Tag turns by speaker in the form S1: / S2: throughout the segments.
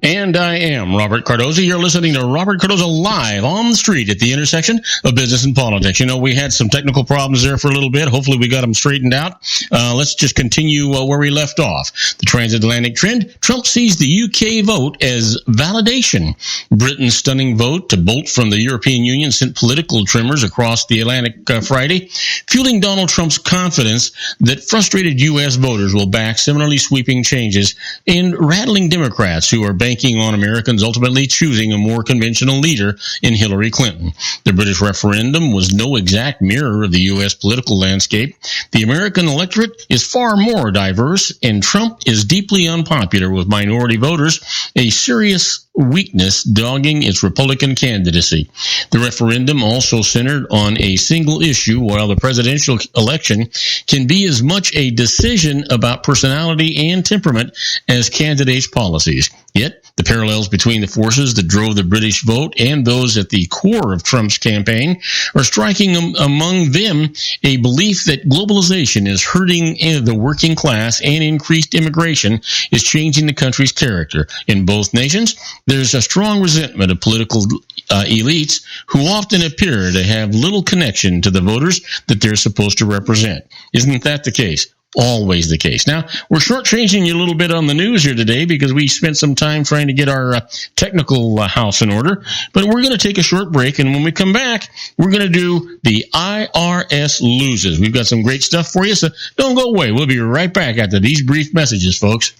S1: And I am Robert Cardoza. You're listening to Robert Cardoza live on the street at the intersection of business and politics. You know, we had some technical problems there for a little bit. Hopefully we got them straightened out. Let's just continue where we left off. The transatlantic trend. Trump sees the UK vote as validation. Britain's stunning vote to bolt from the European Union sent political tremors across the Atlantic Friday, fueling Donald Trump's confidence that frustrated U.S. voters will back similarly sweeping changes and rattling Democrats who are banking on Americans ultimately choosing a more conventional leader in Hillary Clinton. The British referendum was no exact mirror of the U.S. political landscape. The American electorate is far more diverse, and Trump is deeply unpopular with minority voters, a serious weakness dogging its Republican candidacy. The referendum also centered on a single issue, while the presidential election can be as much a decision about personality and temperament as candidates' policies. Yet, the parallels between the forces that drove the British vote and those at the core of Trump's campaign are striking. Among them a belief that globalization is hurting the working class and increased immigration is changing the country's character. In both nations, there's a strong resentment of political elites who often appear to have little connection to the voters that they're supposed to represent. Isn't that the case? Always the case. Now, we're shortchanging you a little bit on the news here today because we spent some time trying to get our technical house in order. But we're going to take a short break, and when we come back, we're going to do the IRS loses. We've got some great stuff for you, so don't go away. We'll be right back after these brief messages, folks.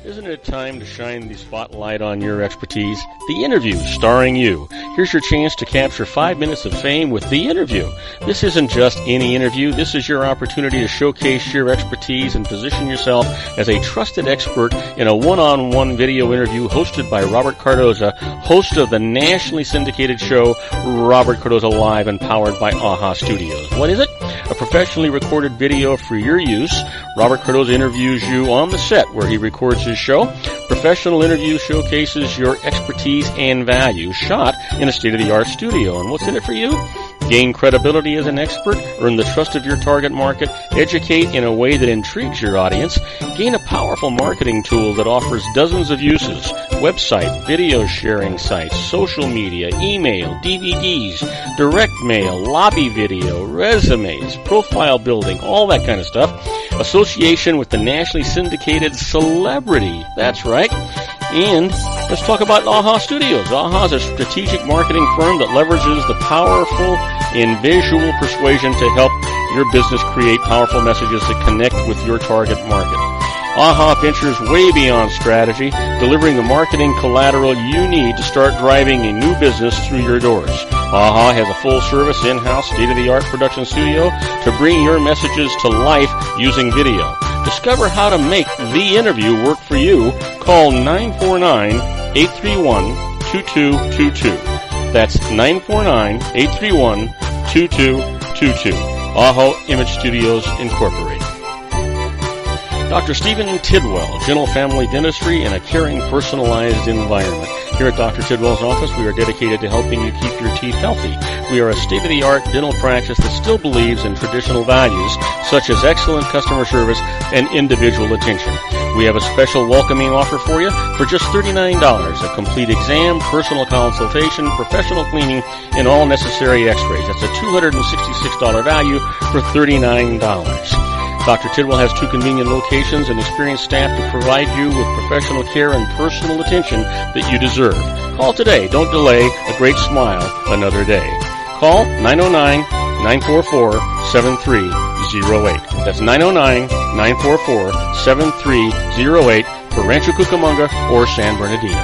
S2: Isn't it time to shine the spotlight on your expertise? The Interview, starring you. Here's your chance to capture 5 minutes of fame with The Interview. This isn't just any interview. This is your opportunity to showcase your expertise and position yourself as a trusted expert in a one-on-one video interview hosted by Robert Cardoza, host of the nationally syndicated show Robert Cardoza Live and powered by AHA Studios. What is it? A professionally recorded video for your use. Robert Cardoza interviews you on the set where he records his show. Professional interview showcases your expertise and value, shot in a state-of-the-art studio. And what's in it for you? Gain credibility as an expert, earn the trust of your target market, educate in a way that intrigues your audience, gain a powerful marketing tool that offers dozens of uses, website, video sharing sites, social media, email, DVDs, direct mail, lobby video, resumes, profile building, all that kind of stuff. Association with the nationally syndicated celebrity. That's right. And let's talk about AHA Studios. AHA is a strategic marketing firm that leverages the powerful and visual persuasion to help your business create powerful messages that connect with your target market. AHA ventures way beyond strategy, delivering the marketing collateral you need to start driving a new business through your doors. AHA has a full-service, in-house, state-of-the-art production studio to bring your messages to life using video. Discover how to make The Interview work for you. Call 949-831-2222. That's 949-831-2222. AHA Image Studios, Incorporated. Dr. Stephen Tidwell, Gentle Family Dentistry in a caring, personalized environment. Here at Dr. Tidwell's office, we are dedicated to helping you keep your teeth healthy. We are a state-of-the-art dental practice that still believes in traditional values, such as excellent customer service and individual attention. We have a special welcoming offer for you for just $39, a complete exam, personal consultation, professional cleaning, and all necessary x-rays. That's a $266 value for $39. Dr. Tidwell has 2 convenient locations and experienced staff to provide you with professional care and personal attention that you deserve. Call today. Don't delay. A great smile another day. Call 909-944-7308. That's 909-944-7308 for Rancho Cucamonga or San Bernardino.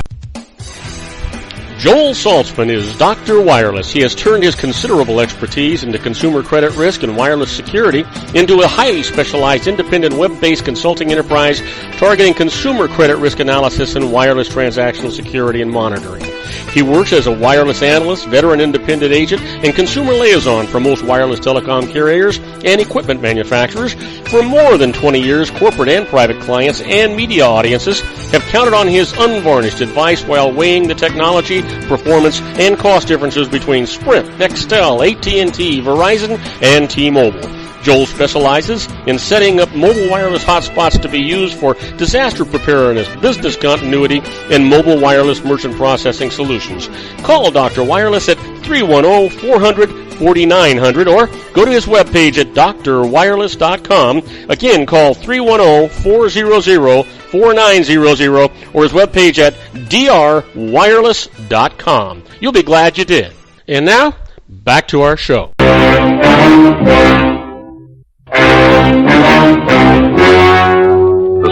S2: Joel Saltzman is Dr. Wireless. He has turned his considerable expertise into consumer credit risk and wireless security into a highly specialized independent web-based consulting enterprise targeting consumer credit risk analysis and wireless transactional security and monitoring. He works as a wireless analyst, veteran independent agent, and consumer liaison for most wireless telecom carriers and equipment manufacturers. For more than 20 years, corporate and private clients and media audiences have counted on his unvarnished advice while weighing the technology, performance, and cost differences between Sprint, Nextel, AT&T, Verizon, and T-Mobile. Joel specializes in setting up mobile wireless hotspots to be used for disaster preparedness, business continuity, and mobile wireless merchant processing solutions. Call Dr. Wireless at 310-400-4900 or go to his webpage at drwireless.com. Again, call 310-400-4900 or his webpage at drwireless.com. You'll be glad you did. And now, back to our show.
S3: The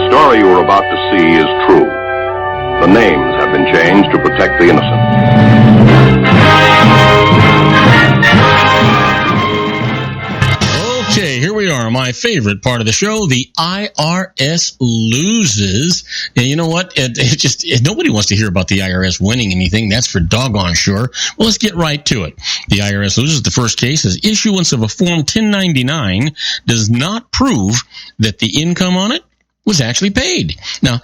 S3: story you are about to see is true. The names have been changed to protect the innocent.
S1: Okay, here we are. My favorite part of the show, the IRS loses. And you know what? Nobody wants to hear about the IRS winning anything. That's for doggone sure. Well, let's get right to it. The IRS loses. The first case is issuance of a Form 1099 does not prove that the income on it was actually paid. Now,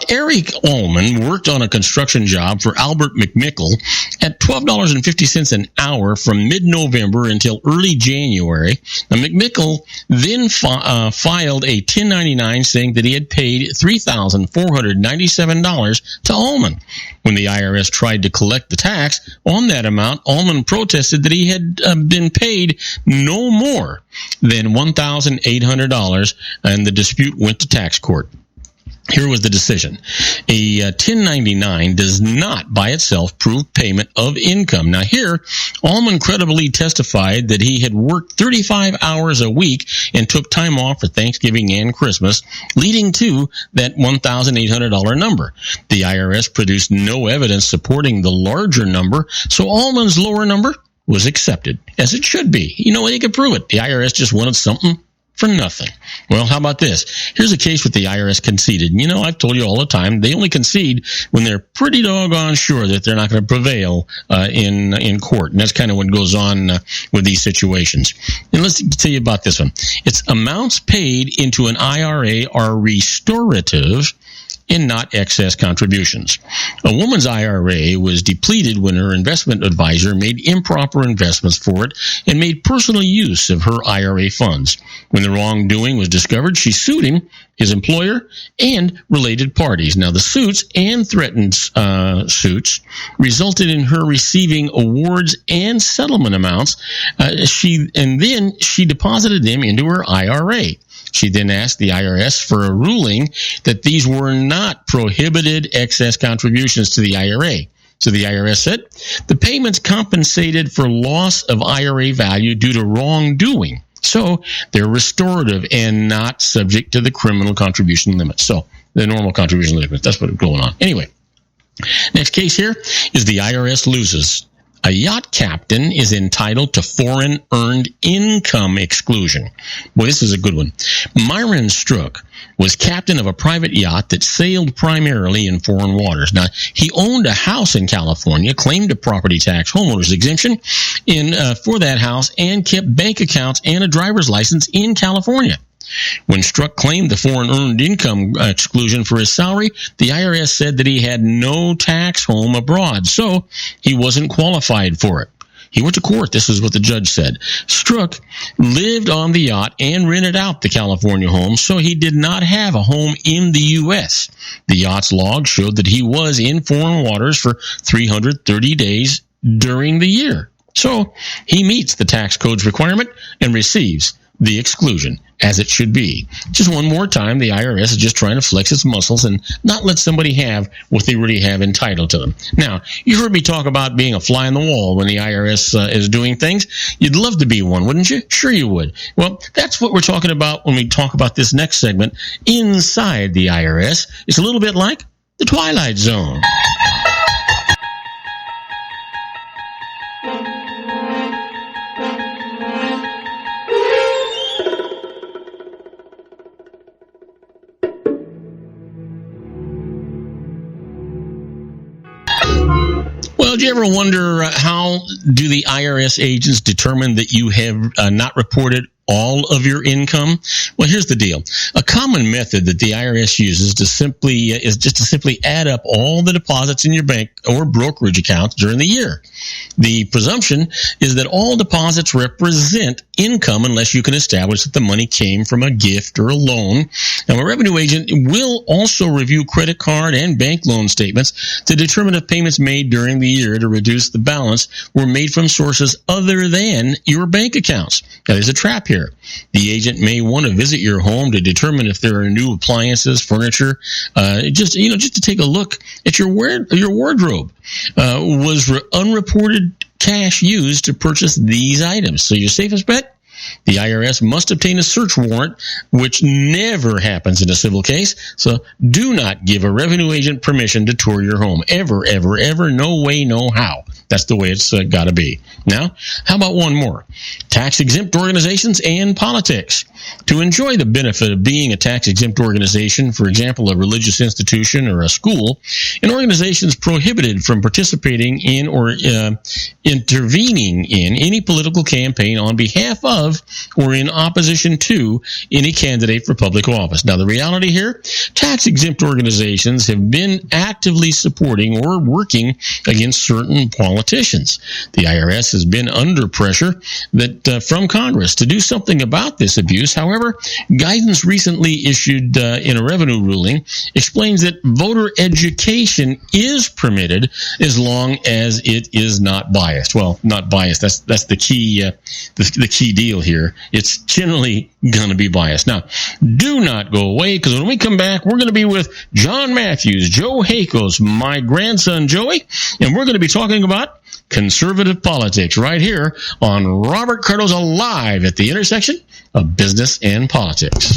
S1: Eric Ullman worked on a construction job for Albert McMickle at $12.50 an hour from mid-November until early January. Now, McMickle then filed a 1099 saying that he had paid $3,497 to Ullman. When the IRS tried to collect the tax on that amount, Ullman protested that he had been paid no more than $1,800, and the dispute went to tax court. Here was the decision. A 1099 does not by itself prove payment of income. Now here, Ullman credibly testified that he had worked 35 hours a week and took time off for Thanksgiving and Christmas, leading to that $1,800 number. The IRS produced no evidence supporting the larger number, so Ullman's lower number was accepted, as it should be. You know, they could prove it. The IRS just wanted something for nothing. Well, how about this? Here's a case with the IRS conceded. You know, I've told you all the time, they only concede when they're pretty doggone sure that they're not going to prevail in court. And that's kind of what goes on with these situations. And let's tell you about this one. It's amounts paid into an IRA are restorative and not excess contributions. A woman's IRA was depleted when her investment advisor made improper investments for it and made personal use of her IRA funds. When the wrongdoing was discovered, she sued him, his employer, and related parties. Now, the suits and threatened suits resulted in her receiving awards and settlement amounts. Then she deposited them into her IRA. She then asked the IRS for a ruling that these were not prohibited excess contributions to the IRA. So the IRS said the payments compensated for loss of IRA value due to wrongdoing. So they're restorative and not subject to the criminal contribution limit. So the normal contribution limit, that's what's going on. Anyway, next case here is the IRS loses. A yacht captain is entitled to foreign earned income exclusion. Boy, this is a good one. Myron Strook was captain of a private yacht that sailed primarily in foreign waters. Now, he owned a house in California, claimed a property tax homeowner's exemption for that house, and kept bank accounts and a driver's license in California. When Strook claimed the foreign earned income exclusion for his salary, the IRS said that he had no tax home abroad, so he wasn't qualified for it. He went to court. This is what the judge said. Strook lived on the yacht and rented out the California home, so he did not have a home in the U.S. The yacht's log showed that he was in foreign waters for 330 days during the year. So he meets the tax code's requirement and receives the exclusion, as it should be. Just one more time, the IRS is just trying to flex its muscles and not let somebody have what they really have entitled to them. Now, you heard me talk about being a fly on the wall when the IRS is doing things. You'd love to be one, wouldn't you? Sure you would. Well, that's what we're talking about when we talk about this next segment, Inside the IRS. It's a little bit like the Twilight Zone. Well, do you ever wonder how do the IRS agents determine that you have not reported all of your income? Well, here's the deal. A common method that the IRS uses is just to simply add up all the deposits in your bank or brokerage accounts during the year. The presumption is that all deposits represent income unless you can establish that the money came from a gift or a loan. Now, a revenue agent will also review credit card and bank loan statements to determine if payments made during the year to reduce the balance were made from sources other than your bank accounts. Now, there's a trap here. The agent may want to visit your home to determine if there are new appliances, furniture, just to take a look at your wardrobe. Was unreported cash used to purchase these items? So your safest bet? The IRS must obtain a search warrant, which never happens in a civil case. So do not give a revenue agent permission to tour your home. Ever, ever, ever. No way, no how. That's the way it's got to be. Now, how about one more? Tax-exempt organizations and politics. To enjoy the benefit of being a tax-exempt organization, for example, a religious institution or a school, an organization is prohibited from participating in or intervening in any political campaign on behalf of or in opposition to any candidate for public office. Now, the reality here, tax-exempt organizations have been actively supporting or working against certain politicians. The IRS has been under pressure from Congress to do something about this abuse. However, guidance recently issued in a revenue ruling explains that voter education is permitted as long as it is not biased. Well, not biased. That's the key the key deal here. It's generally going to be biased. Now, do not go away, because when we come back, we're going to be with John Matthews, Joe Hakos, my grandson Joey, and we're going to be talking about conservative politics right here on Robert Cardoza Live at the intersection of business and politics.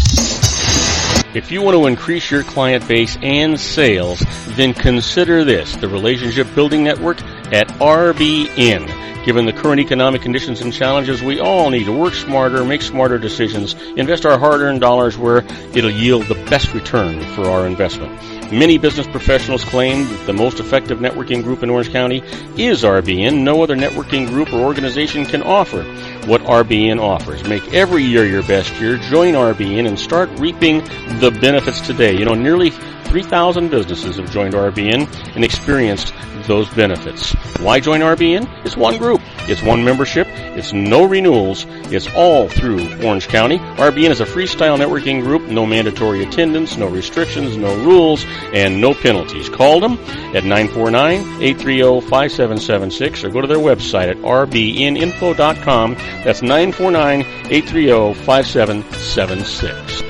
S2: If you want to increase your client base and sales, then consider this, the Relationship Building Network at RBN. Given the current economic conditions and challenges, we all need to work smarter, make smarter decisions, invest our hard-earned dollars where it'll yield the best return for our investment. Many business professionals claim that the most effective networking group in Orange County is RBN. No other networking group or organization can offer what RBN offers. Make every year your best year. Join RBN and start reaping the benefits today. Nearly 3,000 businesses have joined RBN and experienced those benefits. Why join RBN? It's one group. It's one membership. It's no renewals. It's all through Orange County. RBN is a freestyle networking group. No mandatory attendance, no restrictions, no rules, and no penalties. Call them at 949-830-5776 or go to their website at rbninfo.com. That's 949-830-5776.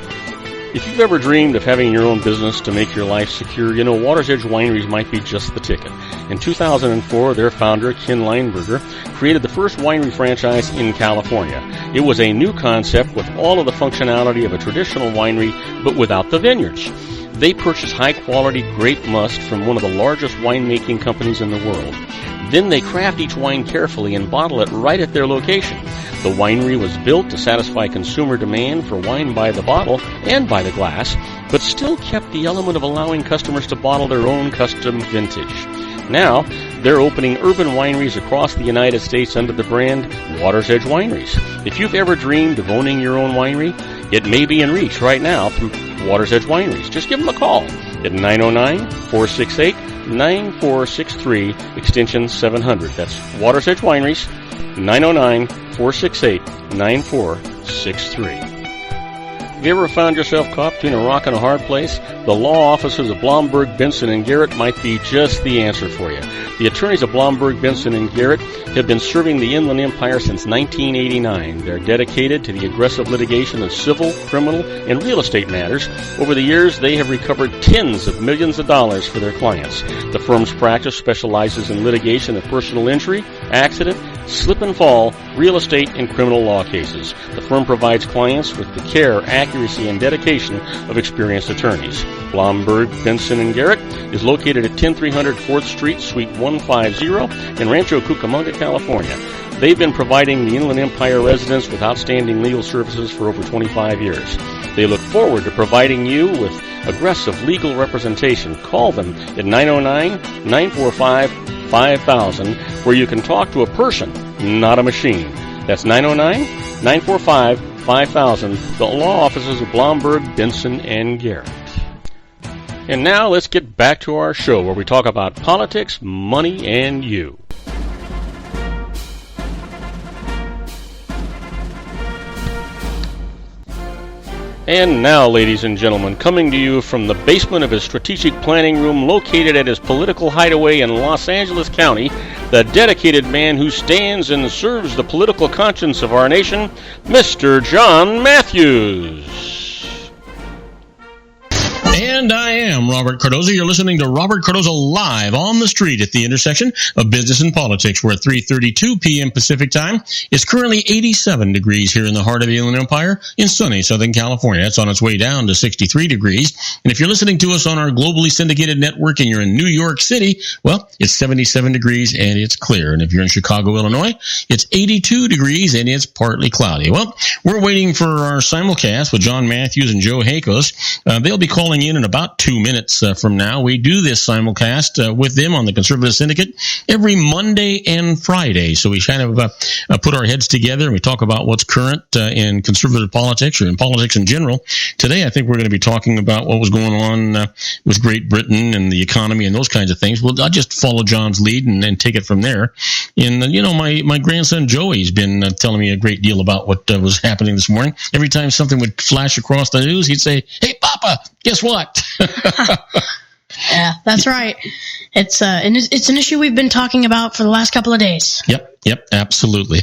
S2: If you've ever dreamed of having your own business to make your life secure, Water's Edge Wineries might be just the ticket. In 2004, their founder, Ken Leinberger, created the first winery franchise in California. It was a new concept with all of the functionality of a traditional winery, but without the vineyards. They purchased high-quality grape must from one of the largest winemaking companies in the world. Then they craft each wine carefully and bottle it right at their location. The winery was built to satisfy consumer demand for wine by the bottle and by the glass, but still kept the element of allowing customers to bottle their own custom vintage. Now, they're opening urban wineries across the United States under the brand Water's Edge Wineries. If you've ever dreamed of owning your own winery, it may be in reach right now through Water's Edge Wineries. Just give them a call at 909-468-9463, extension 700. That's Water's Edge Wineries, 909-468-9463. Have you ever found yourself caught between a rock and a hard place? The law offices of Blomberg, Benson, and Garrett might be just the answer for you. The attorneys of Blomberg, Benson, and Garrett have been serving the Inland Empire since 1989. They're dedicated to the aggressive litigation of civil, criminal, and real estate matters. Over the years, they have recovered tens of millions of dollars for their clients. The firm's practice specializes in litigation of personal injury, accident, slip and fall, real estate, and criminal law cases. The firm provides clients with the care, accuracy, and dedication of experienced attorneys. Blomberg, Benson, and Garrett is located at 10300 4th Street, Suite 150 in Rancho Cucamonga, California. They've been providing the Inland Empire residents with outstanding legal services for over 25 years. They look forward to providing you with aggressive legal representation. Call them at 909-945-5000, where you can talk to a person, not a machine. That's 909-945-5000. 5000, the law offices of Blomberg, Benson, and Garrett. And now let's get back to our show where we talk about politics, money, and you. And now, ladies and gentlemen, coming to you from the basement of his strategic planning room located at his political hideaway in Los Angeles County, the dedicated man who stands and serves the political conscience of our nation, Mr. John Matthews.
S1: And I am Robert Cardoza. You're listening to Robert Cardoza live on the street at the intersection of business and politics. We're at 3:32 p.m. Pacific time. It's currently 87 degrees here in the heart of the Inland Empire in sunny Southern California. That's on its way down to 63 degrees. And if you're listening to us on our globally syndicated network and you're in New York City, well, it's 77 degrees and it's clear. And if you're in Chicago, Illinois, it's 82 degrees and it's partly cloudy. Well, we're waiting for our simulcast with John Matthews and Joe Hakos. They'll be calling in about 2 minutes from now. We do this simulcast with them on the Conservative Syndicate every Monday and Friday. So we kind of put our heads together and we talk about what's current in conservative politics or in politics in general. Today, I think we're going to be talking about what was going on with Great Britain and the economy and those kinds of things. Well, I'll just follow John's lead and take it from there. And, my grandson Joey's been telling me a great deal about what was happening this morning. Every time something would flash across the news, he'd say, "Hey, Papa, guess what?"
S4: Yeah, that's right. It's an issue we've been talking about for the last couple of days.
S1: Yep, absolutely.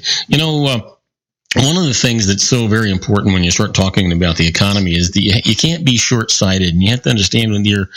S1: One of the things that's so very important when you start talking about the economy is that you can't be short-sighted, and you have to understand when you're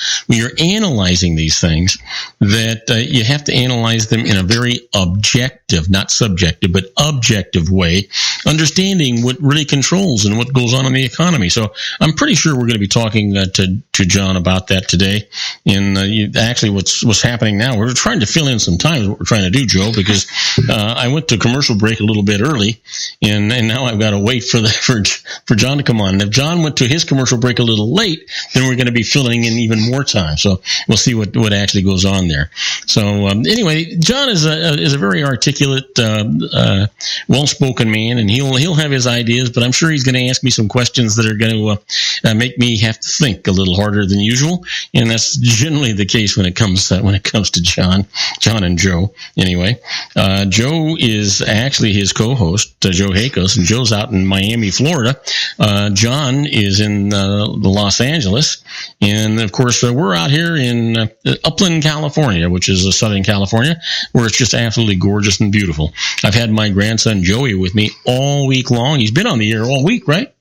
S1: analyzing these things that you have to analyze them in a very objective, not subjective, but objective way, understanding what really controls and what goes on in the economy. So I'm pretty sure we're going to be talking to John about that today. And actually, what's happening now, we're trying to fill in some time is what we're trying to do, Joe, because I went to commercial break a little bit early, and now I've got to wait for John to come on. And if John went to his commercial break a little late, then we're going to be filling in even more time. So we'll see what actually goes on there. So anyway, John is a very articulate, well-spoken man, and he'll have his ideas. But I'm sure he's going to ask me some questions that are going to make me have to think a little harder than usual. And that's generally the case when it comes to John and Joe. Anyway, Joe is actually his co-host, Joe Hakos. And Joe's out in Miami, Florida. John is in Los Angeles. And, of course, we're out here in Upland, California, which is Southern California, where it's just absolutely gorgeous and beautiful. I've had my grandson Joey with me all week long. He's been on the air all week, right?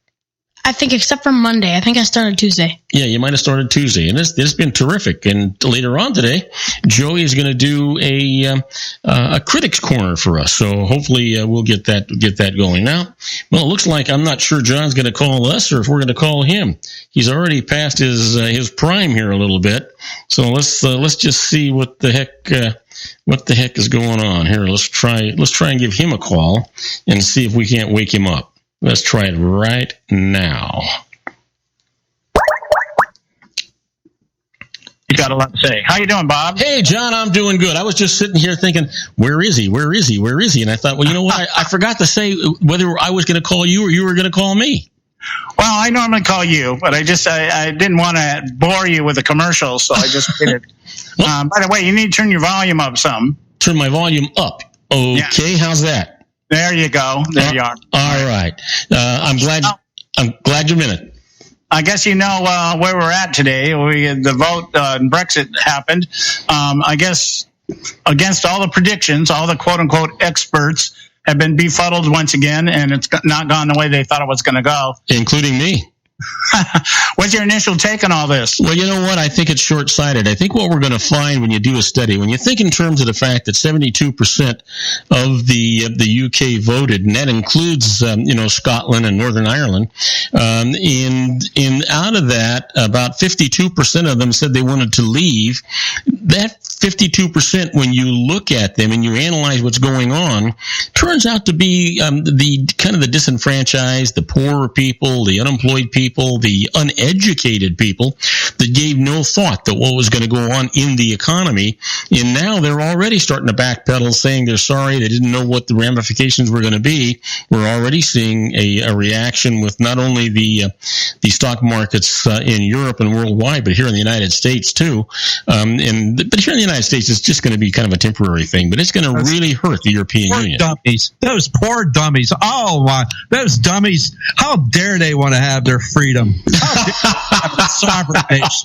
S4: I think except for Monday. I think I started Tuesday.
S1: Yeah, you might have started Tuesday, and it's been terrific. And later on today, Joey is going to do a critics corner for us. So hopefully we'll get that going. Now, well, it looks like I'm not sure John's going to call us or if we're going to call him. He's already passed his prime here a little bit. So let's just see what the heck is going on here. Let's try and give him a call and see if we can't wake him up. Let's try it right now.
S5: You got a lot to say. How you doing, Bob?
S1: Hey, John, I'm doing good. I was just sitting here thinking, where is he? And I thought, well, you know what? I forgot to say whether I was going to call you or you were going to call me.
S5: Well, I normally call you, but I didn't want to bore you with a commercial, so I just did it. By the way, you need to turn your volume up some.
S1: Turn my volume up. Okay, yeah. How's that?
S5: There you go. There you are.
S1: All right. I'm glad you're in it.
S5: I guess you know where we're at today. The vote in Brexit happened. I guess against all the predictions, all the quote-unquote experts have been befuddled once again, and it's not gone the way they thought it was going to go.
S1: Including me.
S5: What's your initial take on all this?
S1: Well, you know what? I think it's short-sighted. I think what we're going to find when you do a study, when you think in terms of the fact that 72% of the UK voted, and that includes Scotland and Northern Ireland, and out of that, about 52% of them said they wanted to leave. that 52%, when you look at them and you analyze what's going on, turns out to be the kind of the disenfranchised, the poorer people, the unemployed people, the uneducated people that gave no thought that what was going to go on in the economy. And now they're already starting to backpedal, saying they're sorry, they didn't know what the ramifications were going to be. We're already seeing a reaction with not only the stock markets in Europe and worldwide, but here in the United States too. But here in the United States, it's just going to be kind of a temporary thing, but it's going to really hurt the European Union.
S6: Dummies. Those poor dummies. Oh, my. Those dummies. How dare they want to have their freedom?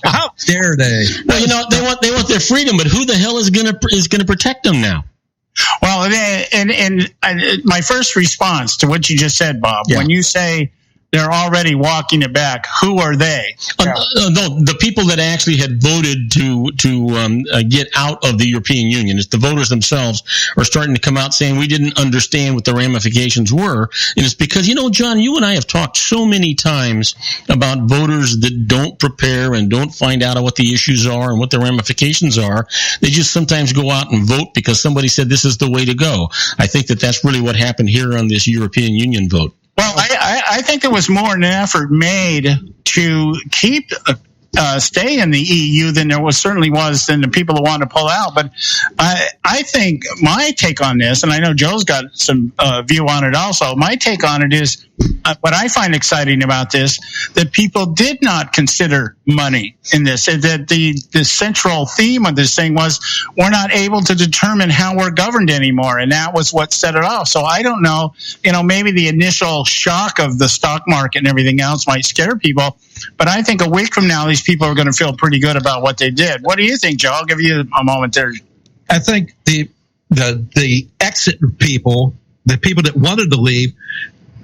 S6: How dare they?
S1: Well, they want their freedom, but who the hell is going to protect them now?
S5: Well, and my first response to what you just said, Bob, when you say they're already walking it back, who are they?
S1: No, the people that actually had voted to get out of the European Union. It's the voters themselves are starting to come out saying we didn't understand what the ramifications were. And it's because, John, you and I have talked so many times about voters that don't prepare and don't find out what the issues are and what the ramifications are. They just sometimes go out and vote because somebody said this is the way to go. I think that's really what happened here on this European Union vote.
S5: Well, I think there was more an effort made to keep stay in the EU than there certainly was than the people who want to pull out. But I think my take on this, and I know Joe's got some view on it also, my take on it is what I find exciting about this, that people did not consider money in this. That the central theme of this thing was we're not able to determine how we're governed anymore, and that was what set it off. So I don't know, maybe the initial shock of the stock market and everything else might scare people, but I think a week from now, these people are going to feel pretty good about what they did. What do you think, Joe? I'll give you a moment there.
S6: I think the exit people, the people that wanted to leave,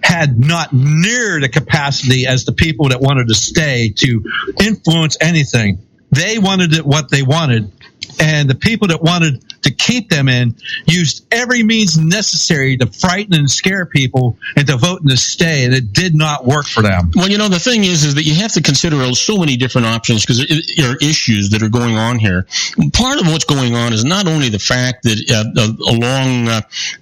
S6: had not near the capacity as the people that wanted to stay to influence anything. They wanted it what they wanted, and the people that wanted to keep them in used every means necessary to frighten and scare people into voting to stay, and it did not work for them.
S1: Well, the thing is that you have to consider so many different options because there are issues that are going on here. Part of what's going on is not only the fact that along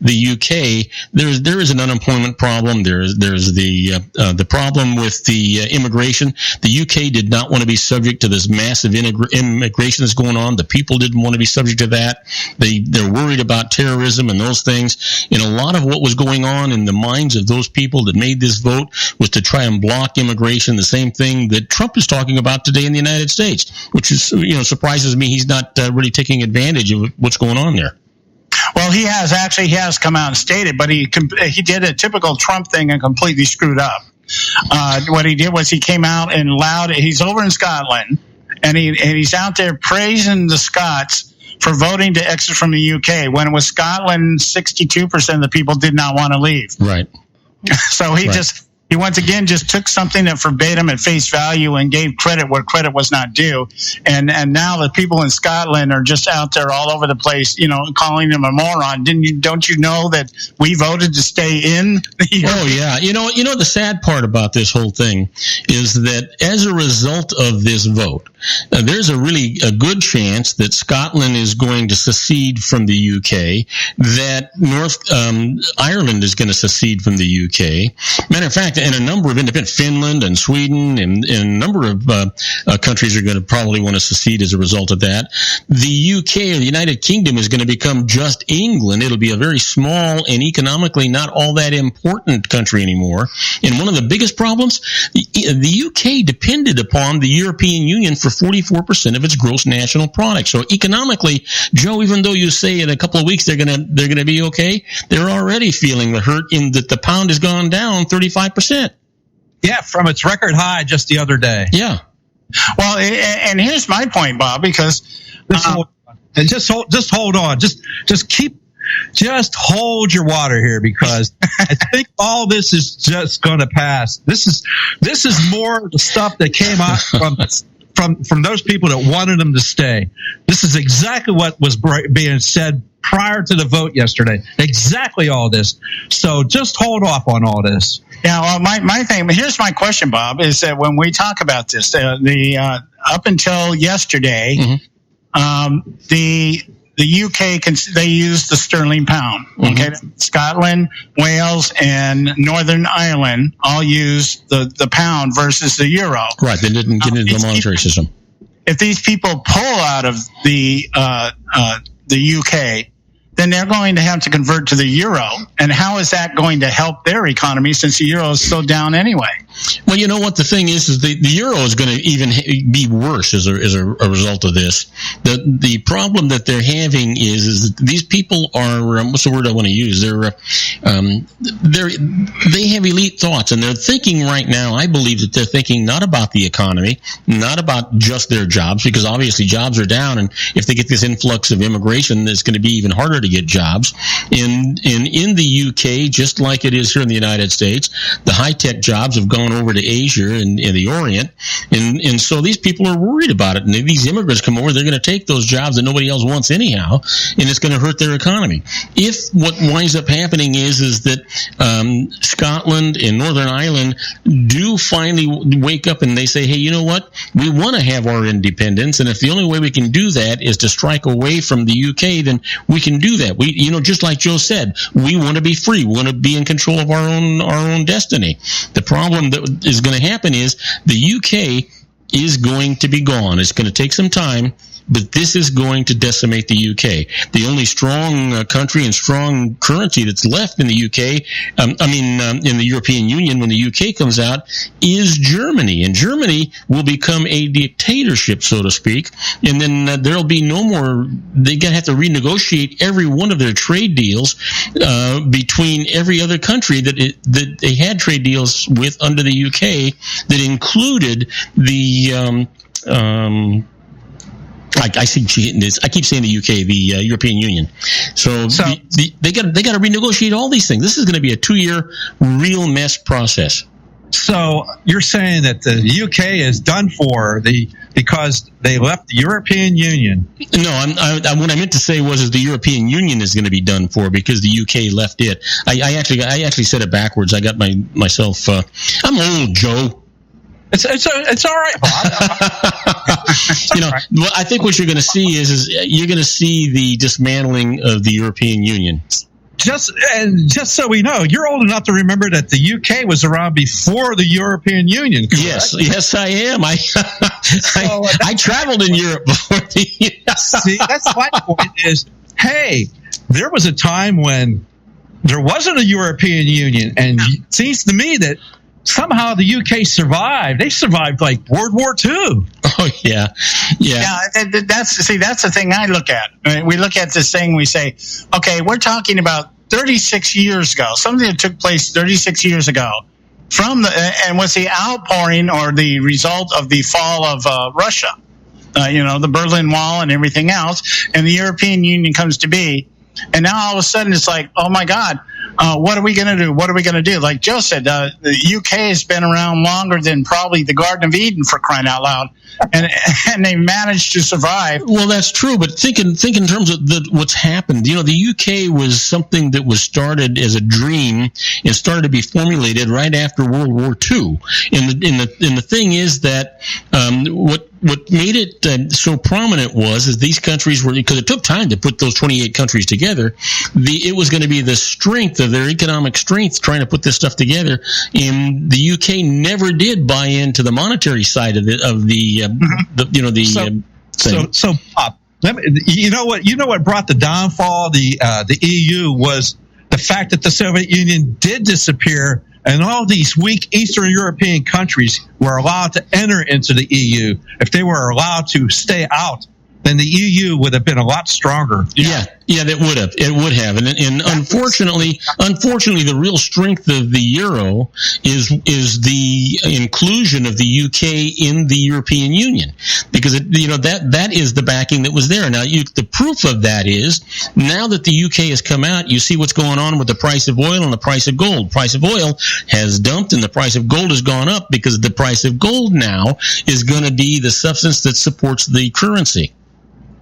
S1: the UK there is an unemployment problem. There's the problem with the immigration. The UK did not want to be subject to this massive immigration that's going on. The people didn't want to be subject to that. They're worried about terrorism and those things. And a lot of what was going on in the minds of those people that made this vote was to try and block immigration, the same thing that Trump is talking about today in the United States, which is, surprises me. He's not really taking advantage of what's going on there.
S5: Well, he has come out and stated, but he did a typical Trump thing and completely screwed up. What he did was he came out and he's over in Scotland, and he's out there praising the Scots for voting to exit from the UK. When it was Scotland, 62% of the people did not want to leave.
S1: Right.
S5: So he once again just took something that forbade him at face value and gave credit where credit was not due. And now the people in Scotland are just out there all over the place, calling him a moron. Don't you know that we voted to stay in?
S1: Oh yeah. The sad part about this whole thing is that as a result of this vote, there's a good chance that Scotland is going to secede from the UK, that North Ireland is going to secede from the UK. Matter of fact, and a number of independent, Finland and Sweden and a number of countries are going to probably want to secede as a result of that. The UK, or the United Kingdom, is going to become just England. It'll be a very small and economically not all that important country anymore. And one of the biggest problems, the UK depended upon the European Union for 44% of its gross national product. So economically, Joe, even though you say in a couple of weeks they're going to be okay, they're already feeling the hurt in that the pound has gone down 35%.
S6: Yeah, from its record high just the other day.
S1: Yeah.
S5: Well, and here's my point, Bob, because
S6: just hold on. Just hold your water here, because I think all this is just going to pass. This is more the stuff that came out from those people that wanted them to stay. This is exactly what was being said prior to the vote yesterday. Exactly all this. So just hold off on all this.
S5: Yeah, well, my thing, here's my question, Bob, is that when we talk about this, up until yesterday, the UK they use the sterling pound. Okay, Scotland, Wales, and Northern Ireland all use the pound versus the euro.
S1: Right, they didn't get into the monetary system.
S5: If these people pull out of the UK, then they're going to have to convert to the euro. And how is that going to help their economy since the euro is so down anyway?
S1: Well, you know what the thing is the euro is going to even be worse as a result of this. The problem that they're having is that these people are what's the word I want to use? They have elite thoughts, and they're thinking right now. I believe that they're thinking not about the economy, not about just their jobs, because obviously jobs are down, and if they get this influx of immigration, it's going to be even harder to get jobs. In the UK, just like it is here in the United States, the high tech jobs have gone over to Asia and the Orient, and so these people are worried about it. And if these immigrants come over, they're going to take those jobs that nobody else wants anyhow, and it's going to hurt their economy. If what winds up happening is that Scotland and Northern Ireland do finally wake up and they say, hey, you know what? We want to have our independence, and if the only way we can do that is to strike away from the UK, then we can do that. We, just like Joe said, we want to be free. We want to be in control of our own destiny. The problem that is going to happen is the UK is going to be gone. It's going to take some time, but this is going to decimate the UK. The only strong country and strong currency that's left in the UK, in the European Union when the UK comes out, is Germany. And Germany will become a dictatorship, so to speak. And then there'll be no more, they're going to have to renegotiate every one of their trade deals between every other country that they had trade deals with under the UK that included the I keep saying the UK, the European Union. So they got to renegotiate all these things. This is going to be a 2-year real mess process.
S6: So you're saying that the UK is done for because they left the European Union?
S1: No, what I meant to say was the European Union is going to be done for because the UK left it. I actually said it backwards. I got myself. I'm old, Joe.
S6: It's all right, Bob.
S1: What I think what you're going to see is you're going to see the dismantling of the European Union.
S6: Just so we know, you're old enough to remember that the UK was around before the European Union, correct?
S1: Yes, I am. I traveled in Europe before the.
S6: See, that's my point. Is hey, there was a time when there wasn't a European Union, and it seems to me that somehow the UK survived. They survived like World War II.
S1: Oh, yeah.
S5: That's the thing I look at. I mean, we look at this thing, we say, okay, we're talking about 36 years ago, something that took place 36 years ago, and was the outpouring or the result of the fall of Russia, the Berlin Wall and everything else, and the European Union comes to be. And now all of a sudden it's like, oh my God, what are we going to do? What are we going to do? Like Joe said, the UK has been around longer than probably the Garden of Eden, for crying out loud, and they managed to survive.
S1: Well, that's true, but think in terms of what's happened. The UK was something that was started as a dream and started to be formulated right after World War II. And the thing is that what made it so prominent was these countries were, because it took time to put those 28 countries together, it was going to be the strength of their economic strength trying to put this stuff together. And the UK never did buy into the monetary side of the
S6: So Bob, you know what brought the downfall of the EU was the fact that the Soviet Union did disappear. And all these weak Eastern European countries were allowed to enter into the EU. If they were allowed to stay out, then the EU would have been a lot stronger.
S1: Yeah, that would have. It would have. And unfortunately, the real strength of the euro is the inclusion of the UK in the European Union, because that is the backing that was there. Now, the proof of that is now that the UK has come out, you see what's going on with the price of oil and the price of gold. Price of oil has dumped, and the price of gold has gone up because the price of gold now is going to be the substance that supports the currency.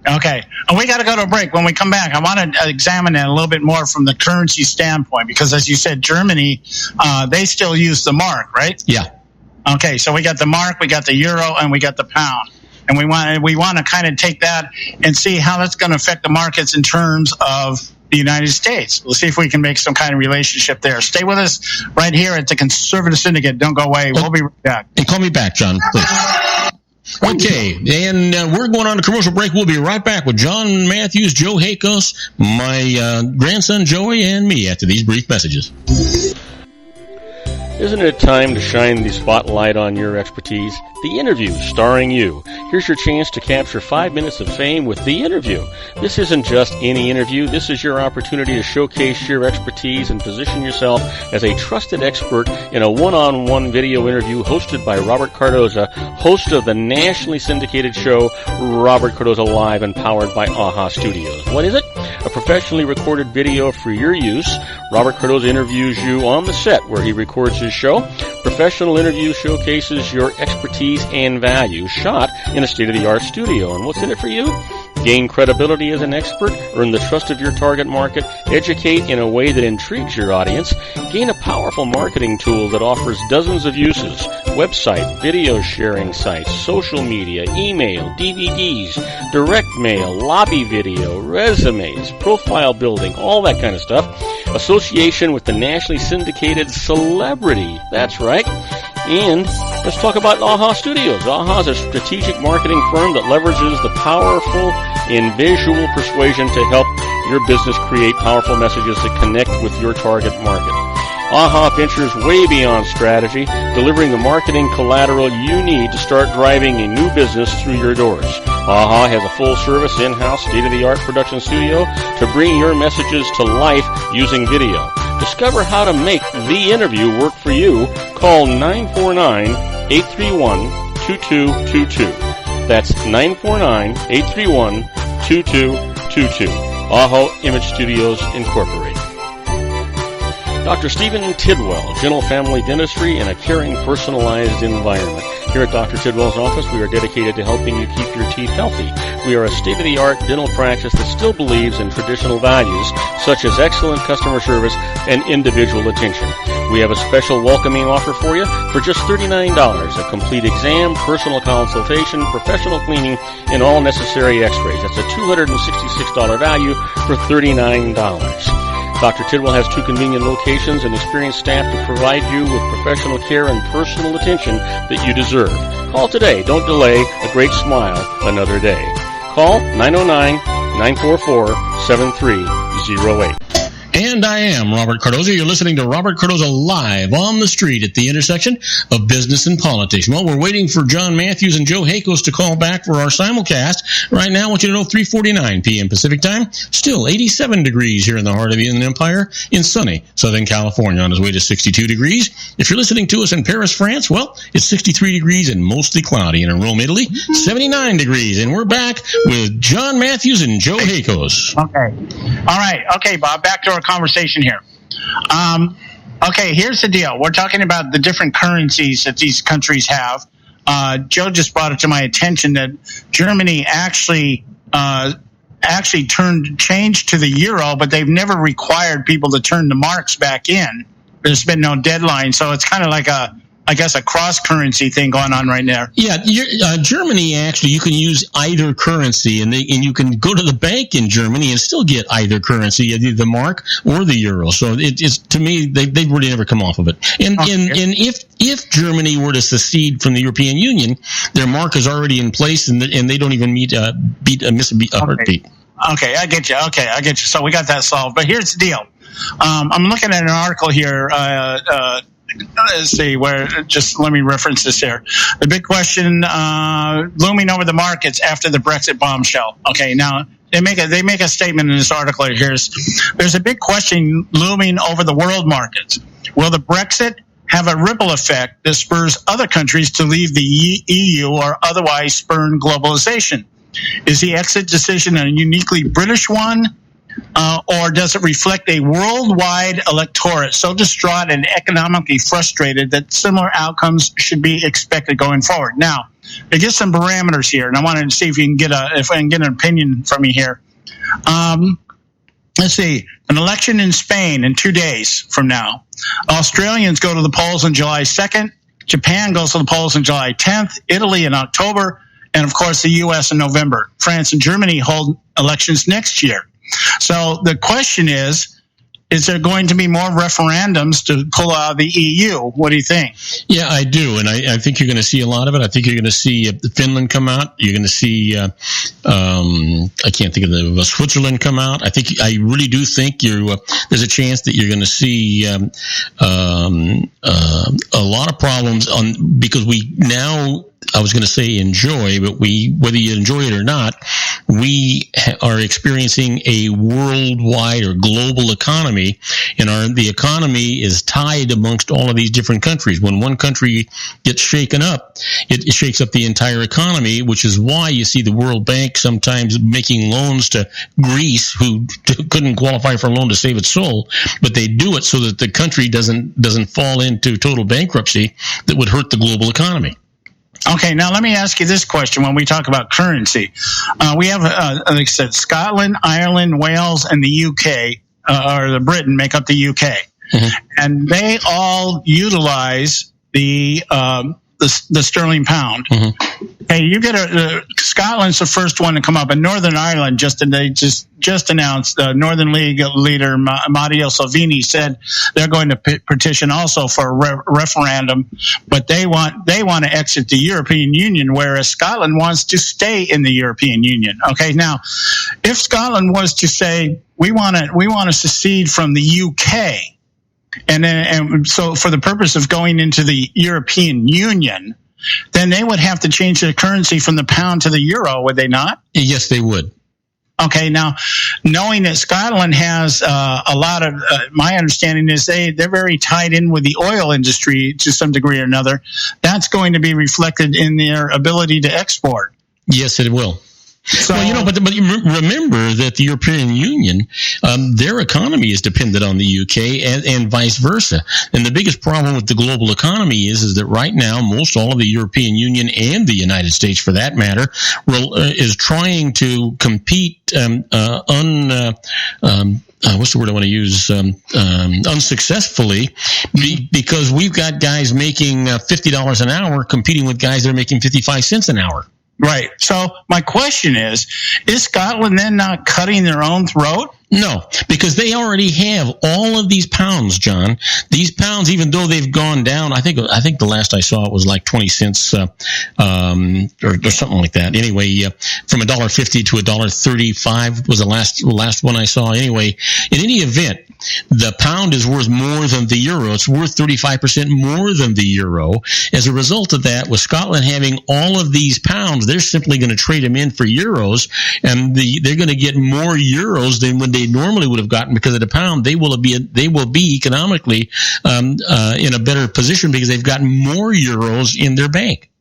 S5: Okay. We got to go to a break. When we come back, I want to examine it a little bit more from the currency standpoint, because as you said, Germany, they still use the mark, right?
S1: Yeah.
S5: Okay. So we got the mark, we got the euro, and we got the pound. and we want to kind of take that and see how that's going to affect the markets in terms of the United States. We'll see if we can make some kind of relationship there. Stay with us right here at the Conservative Syndicate. Don't go away. We'll be right back.
S1: And call me back, John, please. Okay, and we're going on a commercial break. We'll be right back with John Matthews, Joe Hakos, my grandson Joey, and me after these brief messages.
S2: Isn't it time to shine the spotlight on your expertise? The Interview, starring you. Here's your chance to capture 5 minutes of fame with The Interview. This isn't just any interview. This is your opportunity to showcase your expertise and position yourself as a trusted expert in a one-on-one video interview hosted by Robert Cardoza, host of the nationally syndicated show Robert Cardoza Live and powered by AHA Studios. What is it? A professionally recorded video for your use. Robert Cardoza interviews you on the set where he records his show. Professional interview showcases your expertise and value, shot in a state-of-the-art studio. And what's in it for you? Gain credibility as an expert, earn the trust of your target market, educate in a way that intrigues your audience, gain a powerful marketing tool that offers dozens of uses, website, video sharing sites, social media, email, DVDs, direct mail, lobby video, resumes, profile building, all that kind of stuff. Association with the nationally syndicated celebrity. That's right. And let's talk about AHA Studios. AHA is a strategic marketing firm that leverages the powerful in visual persuasion to help your business create powerful messages that connect with your target market. AHA ventures way beyond strategy, delivering the marketing collateral you need to start driving a new business through your doors. AHA has a full-service, in-house, state-of-the-art production studio to bring your messages to life using video. Discover how to make The Interview work for you. Call 949-831-2222. That's 949-831-2222. AHA Image Studios Incorporated. Dr. Stephen Tidwell, Gentle Family Dentistry in a caring, personalized environment. Here at Dr. Tidwell's office, we are dedicated to helping you keep your teeth healthy. We are a state-of-the-art dental practice that still believes in traditional values, such as excellent customer service and individual attention. We have a special welcoming offer for you for just $39, a complete exam, personal consultation, professional cleaning, and all necessary x-rays. That's a $266 value for $39. Dr. Tidwell has 2 convenient locations and experienced staff to provide you with professional care and personal attention that you deserve. Call today. Don't delay. A great smile another day. Call 909-944-7308.
S1: And I am Robert Cardoza. You're listening to Robert Cardoza Live on the street at the intersection of business and politics. Well, we're waiting for John Matthews and Joe Hakos to call back for our simulcast. Right now, I want you to know 3:49 p.m. Pacific time. Still 87 degrees here in the heart of the Inland Empire in sunny Southern California on his way to 62 degrees. If you're listening to us in Paris, France, well, it's 63 degrees and mostly cloudy. And in Rome, Italy, 79 degrees. And we're back with John Matthews and Joe Hakos.
S5: Okay. All right. Okay, Bob, back to our conversation here. Okay, here's the deal. We're talking about the different currencies that these countries have. Joe just brought it to my attention that Germany actually changed to the euro, but they've never required people to turn the marks back in. There's been no deadline, so it's kind of like a cross-currency thing going on right there.
S1: Yeah, Germany, actually, you can use either currency, and you can go to the bank in Germany and still get either currency, either the mark or the euro. So it's to me, they've really never come off of it. And if Germany were to secede from the European Union, their mark is already in place, and they don't even miss a heartbeat.
S5: Okay, I get you. So we got that solved. But here's the deal. I'm looking at an article here. Let's see just let me reference this here. The big question looming over the markets after the Brexit bombshell. Okay, now they make a statement in this article here. There's a big question looming over the world markets. Will the Brexit have a ripple effect that spurs other countries to leave the EU or otherwise spurn globalization? Is the exit decision a uniquely British one? Or does it reflect a worldwide electorate so distraught and economically frustrated that similar outcomes should be expected going forward? Now, I get some parameters here, and I wanted to see if I can get an opinion from you here. Let's see, an election in Spain in 2 days from now. Australians go to the polls on July 2nd. Japan goes to the polls on July 10th. Italy in October. and of course the U.S. in November. France and Germany hold elections next year. So the question is there going to be more referendums to pull out of the EU? What do you think?
S1: Yeah, I do, and I think you're going to see a lot of it. I think you're going to see Finland come out. You're going to see I can't think of Switzerland come out. I really do think there's a chance that you're going to see a lot of problems because we now. I was going to say enjoy, but whether you enjoy it or not, we are experiencing a worldwide or global economy, and the economy is tied amongst all of these different countries. When one country gets shaken up, it shakes up the entire economy, which is why you see the World Bank sometimes making loans to Greece, who couldn't qualify for a loan to save its soul, but they do it so that the country doesn't fall into total bankruptcy that would hurt the global economy.
S5: Okay, now let me ask you this question when we talk about currency. We have, like I said, Scotland, Ireland, Wales, and the UK, or the Britain make up the UK. Mm-hmm. And they all utilize the sterling pound. Mm-hmm. Hey, you get Scotland's the first one to come up, and Northern Ireland just announced. The Northern League leader Matteo Salvini said they're going to petition also for a referendum, but they want to exit the European Union, whereas Scotland wants to stay in the European Union. Okay, now if Scotland was to say we want to secede from the UK, and so for the purpose of going into the European Union, then they would have to change their currency from the pound to the euro, would they not?
S1: Yes, they would.
S5: Okay, now, knowing that Scotland has a lot of, my understanding is they're very tied in with the oil industry to some degree or another. That's going to be reflected in their ability to export.
S1: Yes, it will.
S5: So,
S1: well, but remember that the European Union, their economy is dependent on the UK and vice versa. And the biggest problem with the global economy is that right now, most all of the European Union and the United States, for that matter, is trying to compete what's the word I want to use? Unsuccessfully, because we've got guys making $50 an hour competing with guys that are making 55 cents an hour.
S5: Right. So my question is Scotland then not cutting their own throat?
S1: No, because they already have all of these pounds, John. These pounds, even though they've gone down, I think the last I saw it was like 20 cents, or something like that. Anyway, from $1.50 to $1.35 was the last one I saw. Anyway, in any event, the pound is worth more than the euro. It's worth 35% more than the euro. As a result of that, with Scotland having all of these pounds, they're simply going to trade them in for euros, and they're going to get more euros than when they normally would have gotten because of the pound. They will be economically in a better position because they've got more euros in their bank.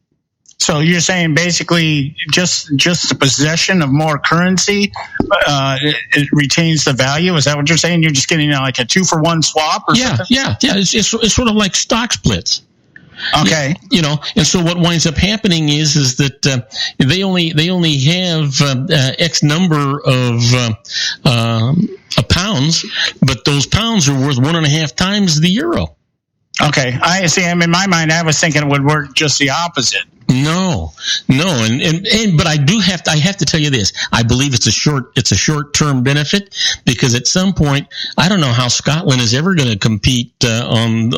S5: So you're saying basically just the possession of more currency, it retains the value? Is that what you're saying? You're just getting like a 2-for-1 swap or something? Yeah.
S1: It's sort of like stock splits.
S5: Okay.
S1: And so what winds up happening is that they only have X number of pounds, but those pounds are worth 1.5 times the euro.
S5: Okay, I see. In my mind, I was thinking it would work just the opposite.
S1: No, but I have to tell you this. I believe it's a short-term benefit because at some point, I don't know how Scotland is ever going to compete on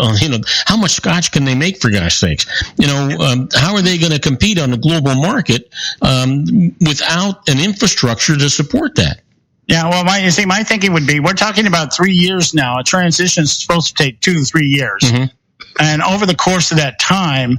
S1: how much Scotch can they make, for gosh sakes? How are they going to compete on the global market without an infrastructure to support that?
S5: Yeah, well, my thinking would be we're talking about 3 years now. A transition is supposed to take 2 to 3 years. Mm-hmm. And over the course of that time,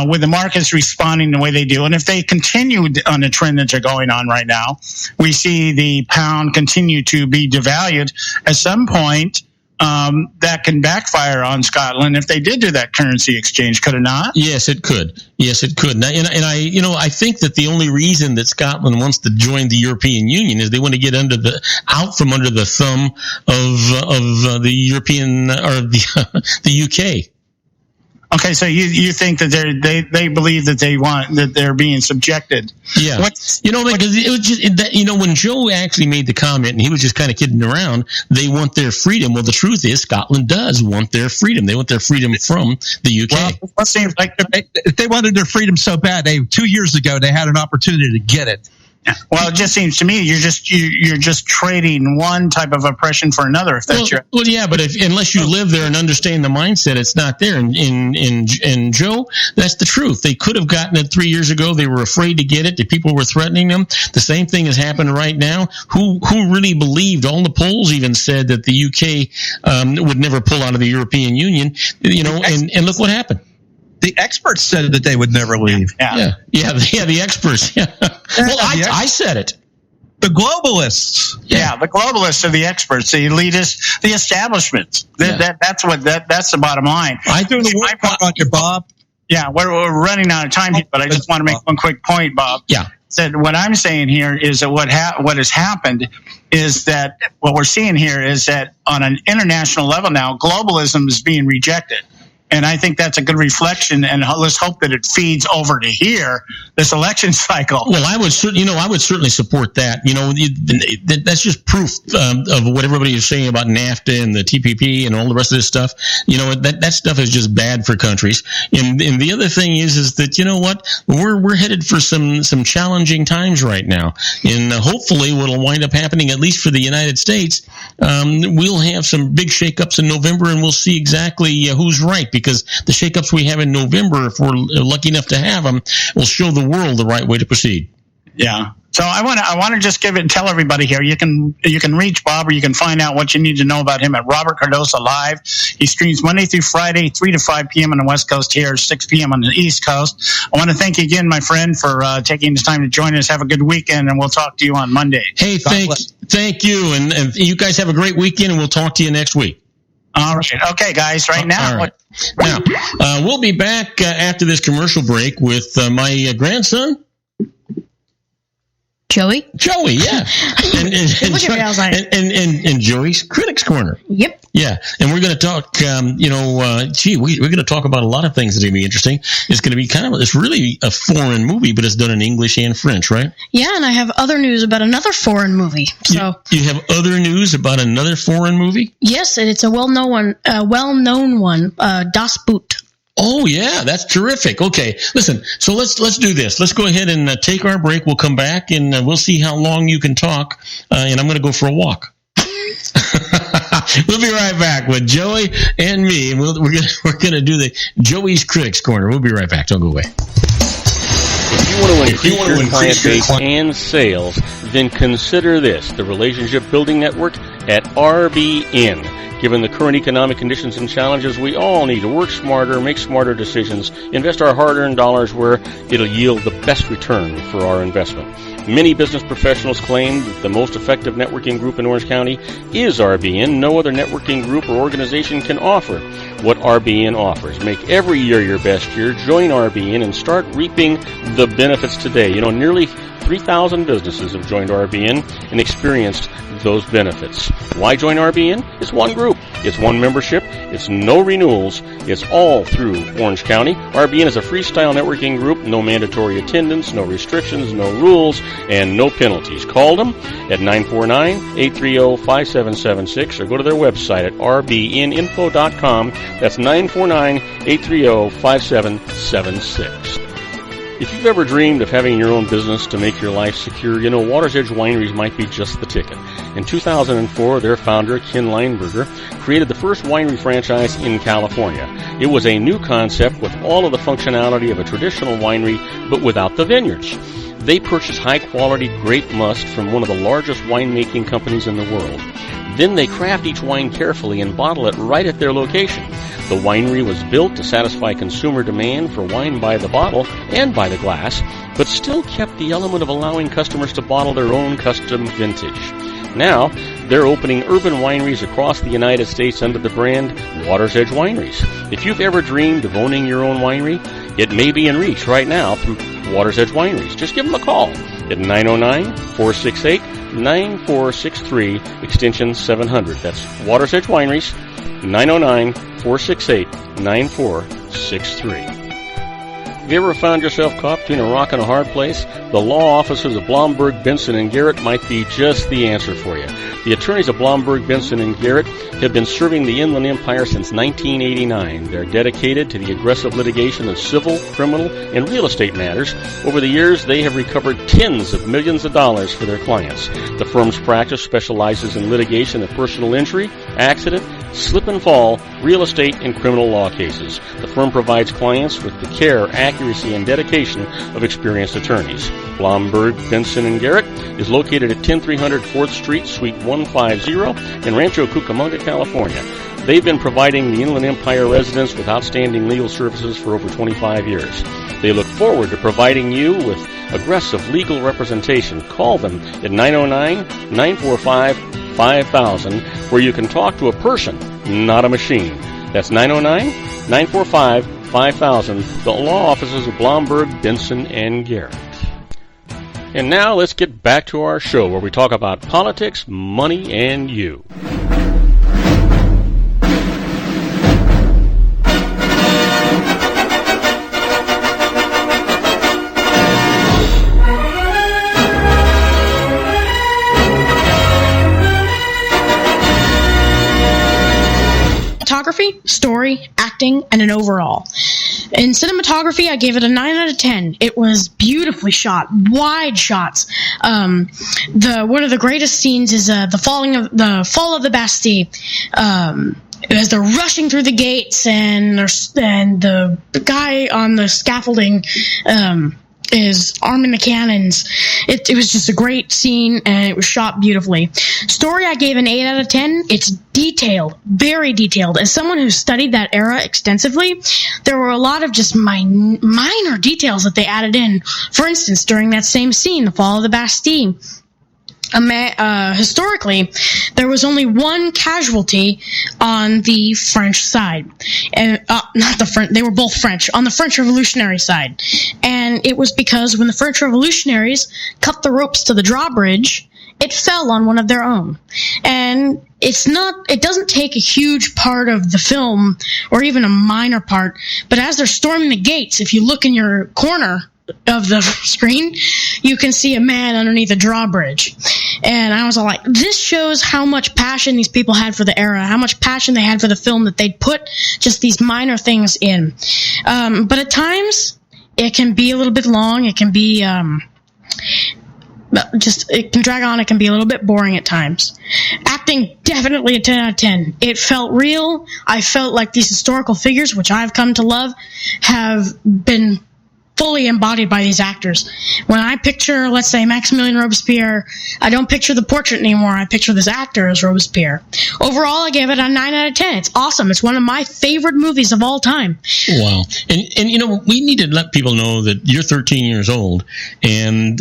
S5: with the markets responding the way they do, and if they continue on the trend that they're going on right now, we see the pound continue to be devalued. At some point, that can backfire on Scotland if they did do that currency exchange, could it not?
S1: Yes, it could. Now, and I think that the only reason that Scotland wants to join the European Union is they want to get out from under the thumb of the European or the UK.
S5: Okay, so you think that they believe that they're being subjected?
S1: Yeah, because it was just when Joe actually made the comment, and he was just kind of kidding around. They want their freedom. Well, the truth is, Scotland does want their freedom. They want their freedom from the UK.
S5: Well, it seems like
S6: if they wanted their freedom so bad, 2 years ago they had an opportunity to get it.
S5: Well, it just seems to me you're just trading one type of oppression for another. If that's
S1: well, yeah, but unless you live there and understand the mindset, it's not there. And Joe, that's the truth. They could have gotten it 3 years ago. They were afraid to get it. The people were threatening them. The same thing has happened right now. Who really believed? All the polls even said that the UK would never pull out of the European Union. And look what happened.
S6: The experts said that they would never leave.
S1: Yeah, the experts. Yeah. Well, I said it.
S6: The globalists.
S5: Yeah, the globalists are the experts, the elitists, the establishments. That's the bottom line.
S6: I do the work on you, Bob.
S5: Yeah, we're running out of time here, but I just want to make one quick point, Bob.
S1: Yeah.
S5: Said what I'm saying here is that what has happened is that what we're seeing here is that on an international level now, globalism is being rejected. And I think that's a good reflection, and let's hope that it feeds over to here, this election cycle.
S1: Well, I would certainly support that. That's just proof of what everybody is saying about NAFTA and the TPP and all the rest of this stuff. That stuff is just bad for countries. And the other thing is that we're headed for some challenging times right now, and hopefully what'll wind up happening, at least for the United States, we'll have some big shakeups in November, and we'll see exactly who's right. Because the shakeups we have in November, if we're lucky enough to have them, will show the world the right way to proceed.
S5: Yeah. So I want to just tell everybody here, you can reach Bob, or you can find out what you need to know about him at Robert Cardoza Live. He streams Monday through Friday, 3 to 5 p.m. on the West Coast here, 6 p.m. on the East Coast. I want to thank you again, my friend, for taking the time to join us. Have a good weekend, and we'll talk to you on Monday.
S1: Hey, thank you, and you guys have a great weekend, and we'll talk to you next week.
S5: All right. Okay, guys, now.
S1: All right. Now, we'll be back after this commercial break with my grandson.
S4: Joey,
S1: yeah. and Joey's Critics Corner.
S4: Yep.
S1: Yeah, and we're going to talk, we're going to talk about a lot of things that are going to be interesting. It's going to be it's really a foreign movie, but it's done in English and French, right?
S4: Yeah, and I have other news about another foreign movie. So
S1: you have other news about another foreign movie?
S4: Yes, and it's a well-known one, Das Boot.
S1: Oh, yeah, that's terrific. Okay, listen, so let's do this. Let's go ahead and take our break. We'll come back, and we'll see how long you can talk, and I'm going to go for a walk. We'll be right back with Joey and me, and we're going to do the Joey's Critics Corner. We'll be right back. Don't go away.
S2: If you want to increase your client base and sales, then consider this, the Relationship Building Network at RBN. Given the current economic conditions and challenges, we all need to work smarter, make smarter decisions, invest our hard-earned dollars where it'll yield the best return for our investment. Many business professionals claim that the most effective networking group in Orange County is RBN. No other networking group or organization can offer what RBN offers. Make every year your best year. Join RBN and start reaping the benefits today. Nearly 3,000 businesses have joined RBN and experienced those benefits. Why join RBN? It's one group. It's one membership. It's no renewals. It's all through Orange County. RBN is a freestyle networking group. No mandatory attendance, no restrictions, no rules, and no penalties. Call them at 949-830-5776 or go to their website at rbninfo.com. That's 949-830-5776. If you've ever dreamed of having your own business to make your life secure, Water's Edge Wineries might be just the ticket. In 2004, their founder, Ken Lineberger, created the first winery franchise in California. It was a new concept with all of the functionality of a traditional winery, but without the vineyards. They purchase high-quality grape must from one of the largest winemaking companies in the world. Then they craft each wine carefully and bottle it right at their location. The winery was built to satisfy consumer demand for wine by the bottle and by the glass, but still kept the element of allowing customers to bottle their own custom vintage. Now, they're opening urban wineries across the United States under the brand Water's Edge Wineries. If you've ever dreamed of owning your own winery, it may be in reach right now through Water's Edge Wineries. Just give them a call at 909-468-9463, extension 700. That's Water's Edge Wineries, 909-468-9463. Have you ever found yourself caught between a rock and a hard place? The law offices of Blomberg, Benson, and Garrett might be just the answer for you. The attorneys of Blomberg, Benson, and Garrett have been serving the Inland Empire since 1989. They're dedicated to the aggressive litigation of civil, criminal, and real estate matters. Over the years, they have recovered tens of millions of dollars for their clients. The firm's practice specializes in litigation of personal injury, accident, slip and fall, real estate, and criminal law cases. The firm provides clients with the care, accuracy, and dedication of experienced attorneys. Blomberg, Benson, and Garrett is located at 10300 4th Street, Suite 150 in Rancho Cucamonga, California. They've been providing the Inland Empire residents with outstanding legal services for over 25 years. They look forward to providing you with aggressive legal representation. Call them at 909-945-5000, where you can talk to a person, not a machine. That's 909-945-5000, the law offices of Blomberg, Benson, and Garrett. And now let's get back to our show where we talk about politics, money, and you.
S4: Photography, story, acting, and an overall. In cinematography, I gave it a 9 out of 10. It was beautifully shot, wide shots. One of the greatest scenes is the fall of the Bastille. As they're rushing through the gates, and the guy on the scaffolding is arming the cannons. It was just a great scene, and it was shot beautifully. Story, I gave an 8 out of 10. It's detailed, very detailed. As someone who studied that era extensively, there were a lot of just minor details that they added in. For instance, during that same scene, the fall of the Bastille, historically, there was only one casualty on the French side, and not the French. They were both French on the French Revolutionary side, and it was because when the French Revolutionaries cut the ropes to the drawbridge, it fell on one of their own. And it doesn't take a huge part of the film, or even a minor part, but as they're storming the gates, if you look in your corner of the screen, you can see a man underneath a drawbridge. And I was all like, this shows how much passion these people had for the era, how much passion they had for the film, that they'd put just these minor things in. But at times, it can be a little bit long. It can be it can drag on. It can be a little bit boring at times. Acting, definitely a 10 out of 10. It felt real. I felt like these historical figures, which I've come to love, have been fully embodied by these actors. When I picture, let's say, Maximilien Robespierre, I don't picture the portrait anymore. I picture this actor as Robespierre. Overall, I gave it a 9 out of 10. It's awesome. It's one of my favorite movies of all time. Wow.
S1: And you know, we need to let people know that you're 13 years old, and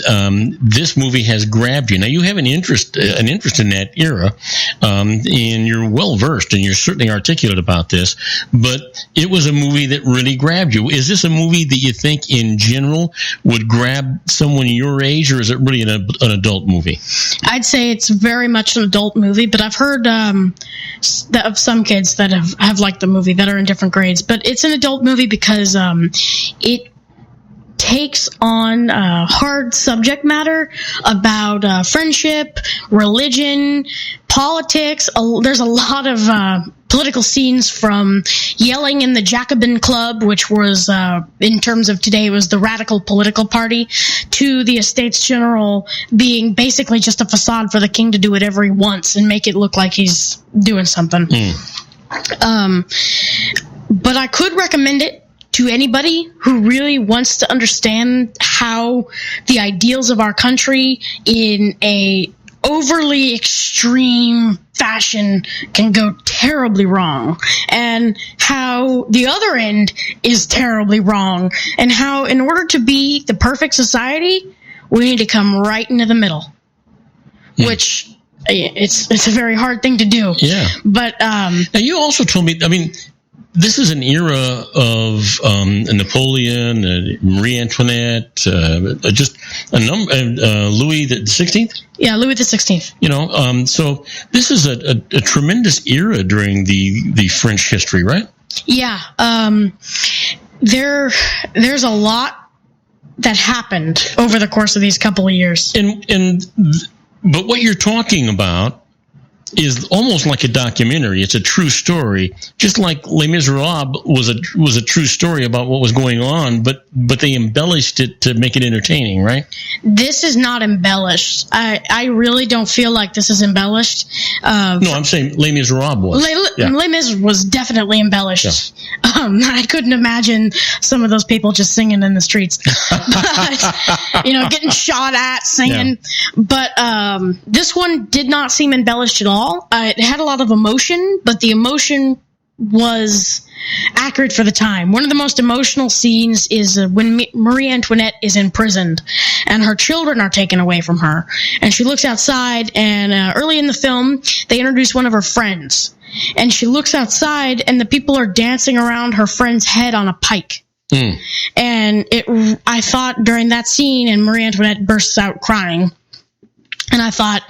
S1: this movie has grabbed you. Now, you have an interest in that era, and you're well-versed, and you're certainly articulate about this, but it was a movie that really grabbed you. Is this a movie that you think in general would grab someone your age, or is it really an adult movie?
S4: I'd say it's very much an adult movie, but I've heard of some kids that have liked the movie that are in different grades. But it's an adult movie because it takes on hard subject matter about friendship, religion, politics. There's a lot of political scenes, from yelling in the Jacobin Club, which was, in terms of today, was the radical political party, to the Estates General being basically just a facade for the king to do whatever he wants and make it look like he's doing something. But I could recommend it to anybody who really wants to understand how the ideals of our country in a overly extreme fashion can go terribly wrong, and how the other end is terribly wrong, and how in order to be the perfect society, we need to come right into the middle, which it's a very hard thing to do. Yeah. But now
S1: you also told me, I mean, this is an era of Napoleon, Marie Antoinette, just a number, Louis the 16th?
S4: Yeah, Louis the 16th.
S1: You know, so this is a tremendous era during the French history, right?
S4: Yeah. there's a lot that happened over the course of these couple of years.
S1: But what you're talking about is almost like a documentary. It's a true story, just like Les Miserables was a true story about what was going on, but they embellished it to make it entertaining, right?
S4: This is not embellished. I really don't feel like this is embellished.
S1: No, I'm saying Les Miserables was.
S4: Les Mis was definitely embellished. Yeah. I couldn't imagine some of those people just singing in the streets, but, getting shot at, singing. Yeah. But this one did not seem embellished at all. It had a lot of emotion, but the emotion was accurate for the time. One of the most emotional scenes is when Marie Antoinette is imprisoned and her children are taken away from her. And she looks outside, and early in the film, they introduce one of her friends. And she looks outside, and the people are dancing around her friend's head on a pike. And I thought during that scene, and Marie Antoinette bursts out crying. And I thought,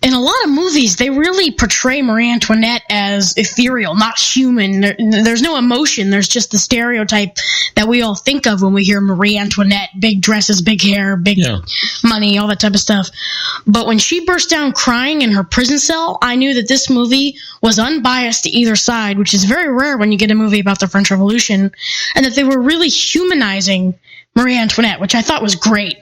S4: in a lot of movies, they really portray Marie Antoinette as ethereal, not human. There's no emotion. There's just the stereotype that we all think of when we hear Marie Antoinette, big dresses, big hair, big money, all that type of stuff. But when she burst down crying in her prison cell, I knew that this movie was unbiased to either side, which is very rare when you get a movie about the French Revolution, and that they were really humanizing Marie Antoinette, which I thought was great.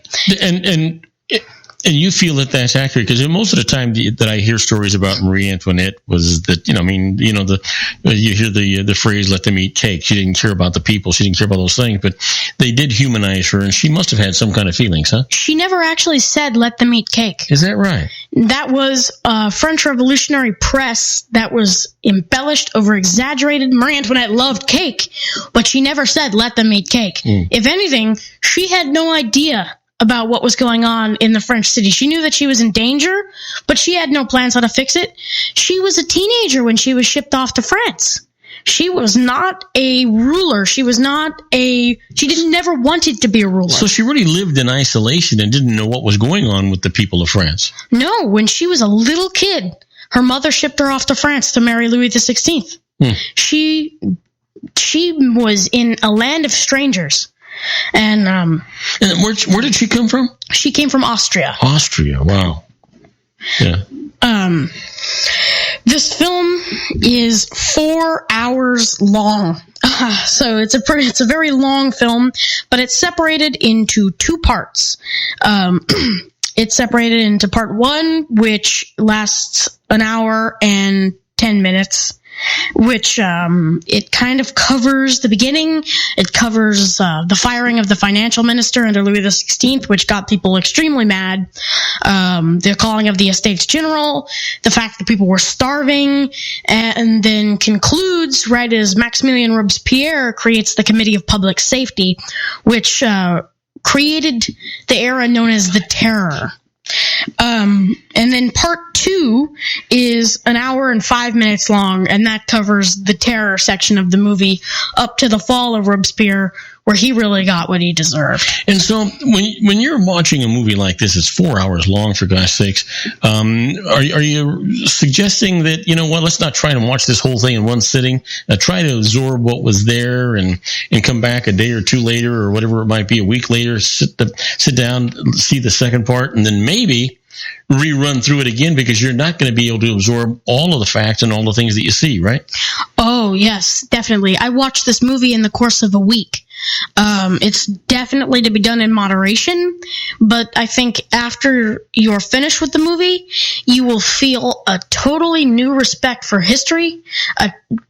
S1: And you feel that that's accurate, because most of the time that I hear stories about Marie Antoinette was that, you hear the phrase, let them eat cake. She didn't care about the people. She didn't care about those things, but they did humanize her, and she must have had some kind of feelings, huh?
S4: She never actually said, let them eat cake.
S1: Is that right?
S4: That was French Revolutionary press that was embellished, over-exaggerated. Marie Antoinette loved cake, but she never said, let them eat cake. If anything, she had no idea about what was going on in the French city. She knew that she was in danger, but she had no plans how to fix it. She was a teenager when she was shipped off to France. She was not a ruler. She never wanted to be a ruler.
S1: So she really lived in isolation and didn't know what was going on with the people of France.
S4: No, when she was a little kid, her mother shipped her off to France to marry Louis XVI. She was in a land of strangers. And
S1: where did she come from?
S4: She came from Austria.
S1: Austria, wow. Yeah.
S4: This film is 4 hours long. So it's a very long film, but it's separated into two parts. It's separated into part one, which lasts an hour and 10 minutes. Which it kind of covers the beginning. It covers the firing of the financial minister under Louis XVI, which got people extremely mad. The calling of the Estates General, the fact that people were starving, and then concludes right as Maximilien Robespierre creates the Committee of Public Safety, which created the era known as the Terror. And then part two is an hour and 5 minutes long, and that covers the terror section of the movie up to the fall of Robespierre, where he really got what he deserved.
S1: And so when you're watching a movie like this, it's 4 hours long, for God's sakes. Are you suggesting that, let's not try to watch this whole thing in one sitting, try to absorb what was there and come back a day or two later, or whatever it might be, a week later, sit down, see the second part, and then maybe rerun through it again, because you're not going to be able to absorb all of the facts and all the things that you see, right?
S4: Oh, yes, definitely. I watched this movie in the course of a week. It's definitely to be done in moderation, but I think after you're finished with the movie, you will feel a totally new respect for history,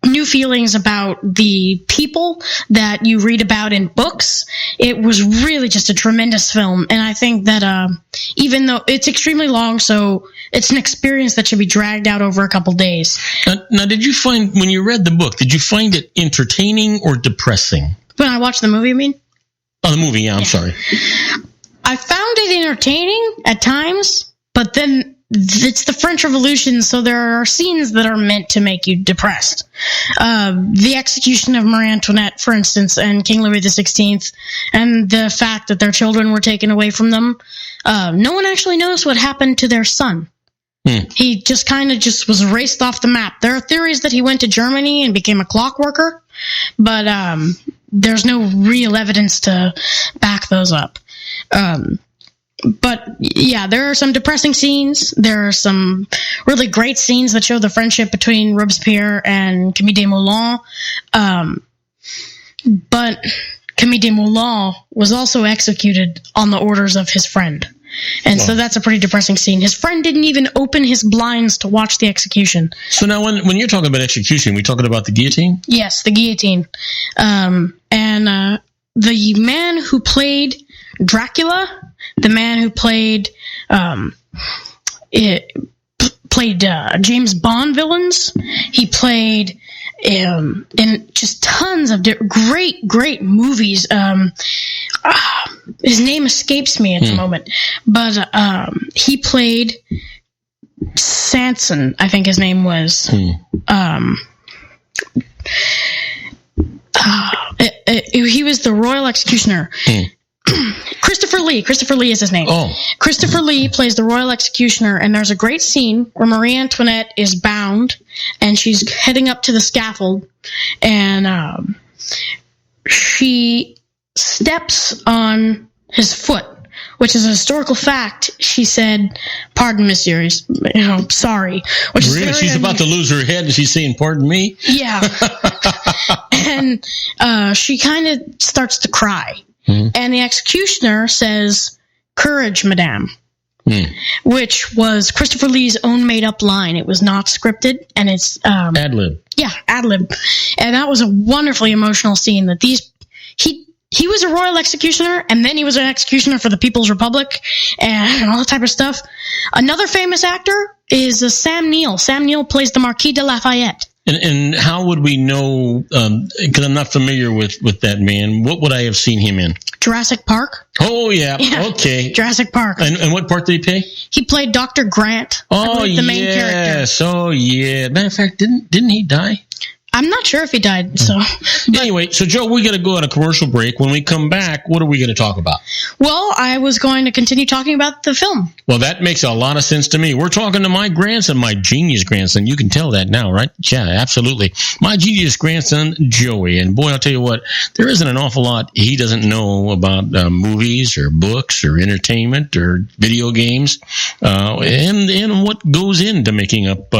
S4: new feelings about the people that you read about in books. It was really just a tremendous film, and I think that even though it's extremely long, so it's an experience that should be dragged out over a couple days.
S1: Now, did you find, when you read the book, did you find it entertaining or depressing?
S4: When I watched the movie, you mean?
S1: Oh, the movie, yeah, I'm sorry.
S4: I found it entertaining at times, but then it's the French Revolution, so there are scenes that are meant to make you depressed. The execution of Marie Antoinette, for instance, and King Louis XVI, and the fact that their children were taken away from them. No one actually knows what happened to their son. He just kind of was erased off the map. There are theories that he went to Germany and became a clock worker, but there's no real evidence to back those up. But yeah, there are some depressing scenes. There are some really great scenes that show the friendship between Robespierre and Camille Desmoulins. But Camille Desmoulins was also executed on the orders of his friend. And so that's a pretty depressing scene. His friend didn't even open his blinds to watch the execution.
S1: So now when you're talking about execution, we talking about the guillotine?
S4: Yes, the guillotine. The man who played Dracula, the man who played James Bond villains, he played in just tons of great movies. His name escapes me at the moment, but he played Sanson, I think his name was. He was the royal executioner. Christopher Lee is his name. Oh. Christopher Lee plays the royal executioner, and there's a great scene where Marie Antoinette is bound, and she's heading up to the scaffold, and she steps on his foot, which is a historical fact. She said, "Pardon, monsieur, sorry." Which is
S1: really? She's about to lose her head, and she's saying, "Pardon me."
S4: Yeah. And she kind of starts to cry. And the executioner says, "Courage, madame," which was Christopher Lee's own made-up line. It was not scripted, and it's
S1: ad-lib.
S4: Yeah, ad-lib. And that was a wonderfully emotional scene. That he was a royal executioner, and then he was an executioner for the People's Republic, and all that type of stuff. Another famous actor is Sam Neill. Sam Neill plays the Marquis de Lafayette.
S1: And how would we know, because I'm not familiar with that man, what would I have seen him in?
S4: Jurassic Park.
S1: Oh, yeah. Okay.
S4: Jurassic Park.
S1: And what part did he play?
S4: He played Dr. Grant.
S1: Oh,
S4: the main character.
S1: Oh, yeah. Matter of fact, didn't he die?
S4: I'm not sure if he died. So
S1: anyway, so Joe, we got to go on a commercial break. When we come back, what are we going to talk about?
S4: Well, I was going to continue talking about the film.
S1: Well, that makes a lot of sense to me. We're talking to my grandson, my genius grandson. You can tell that now, right? Yeah, absolutely. My genius grandson, Joey. And boy, I'll tell you what, there isn't an awful lot he doesn't know about movies or books or entertainment or video games, and what goes into making up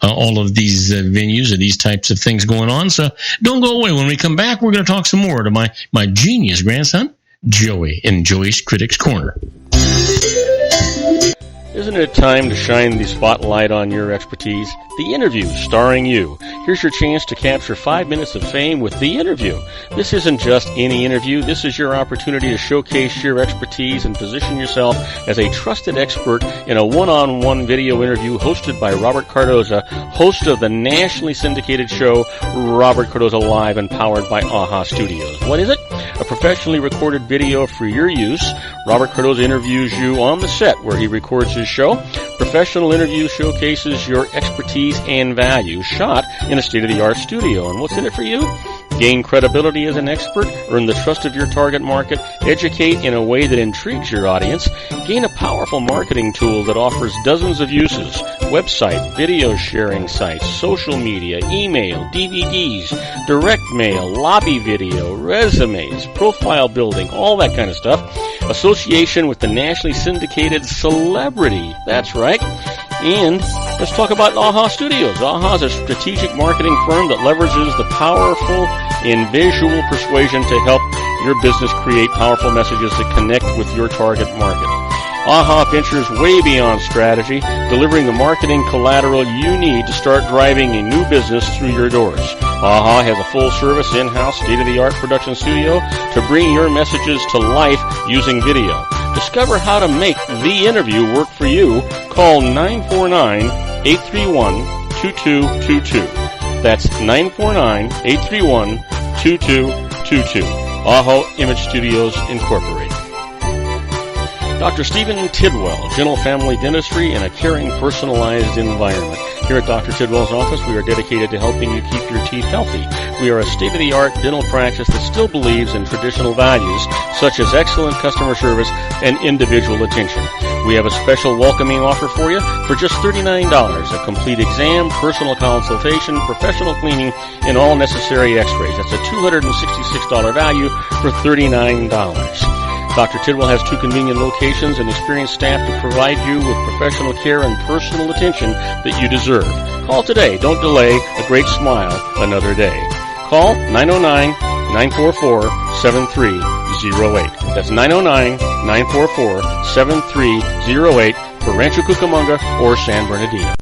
S1: all of these venues and these types of things going on. So don't go away. When we come back, we're going to talk some more to my genius grandson, Joey, in Joey's Critics Corner.
S2: Isn't it time to shine the spotlight on your expertise? The Interview, starring you. Here's your chance to capture 5 minutes of fame with The Interview. This isn't just any interview. This is your opportunity to showcase your expertise and position yourself as a trusted expert in a one-on-one video interview hosted by Robert Cardoza, host of the nationally syndicated show Robert Cardoza Live and powered by AHA Studios. What is it? A professionally recorded video for your use. Robert Cardoza interviews you on the set where he records his show. Professional interview showcases your expertise and value, shot in a state-of-the-art studio. And what's in it for you? Gain credibility as an expert, earn the trust of your target market, educate in a way that intrigues your audience, gain a powerful marketing tool that offers dozens of uses, website, video sharing sites, social media, email, DVDs, direct mail, lobby video, resumes, profile building, all that kind of stuff. Association with the nationally syndicated celebrity. That's right. And let's talk about AHA Studios. AHA is a strategic marketing firm that leverages the powerful and visual persuasion to help your business create powerful messages that connect with your target market. AHA ventures way beyond strategy, delivering the marketing collateral you need to start driving a new business through your doors. AHA has a full-service, in-house, state-of-the-art production studio to bring your messages to life using video. Discover how to make The Interview work for you. Call 949-831-2222. That's 949-831-2222. AHA Image Studios, Incorporated. Dr. Stephen Tidwell, Gentle Family Dentistry in a caring, personalized environment. Here at Dr. Tidwell's office, we are dedicated to helping you keep your teeth healthy. We are a state-of-the-art dental practice that still believes in traditional values, such as excellent customer service and individual attention. We have a special welcoming offer for you for just $39. A complete exam, personal consultation, professional cleaning, and all necessary x-rays. That's a $266 value for $39. Dr. Tidwell has 2 convenient locations and experienced staff to provide you with professional care and personal attention that you deserve. Call today. Don't delay. A great smile another day. Call 909-944-7308. That's 909-944-7308 for Rancho Cucamonga or San Bernardino.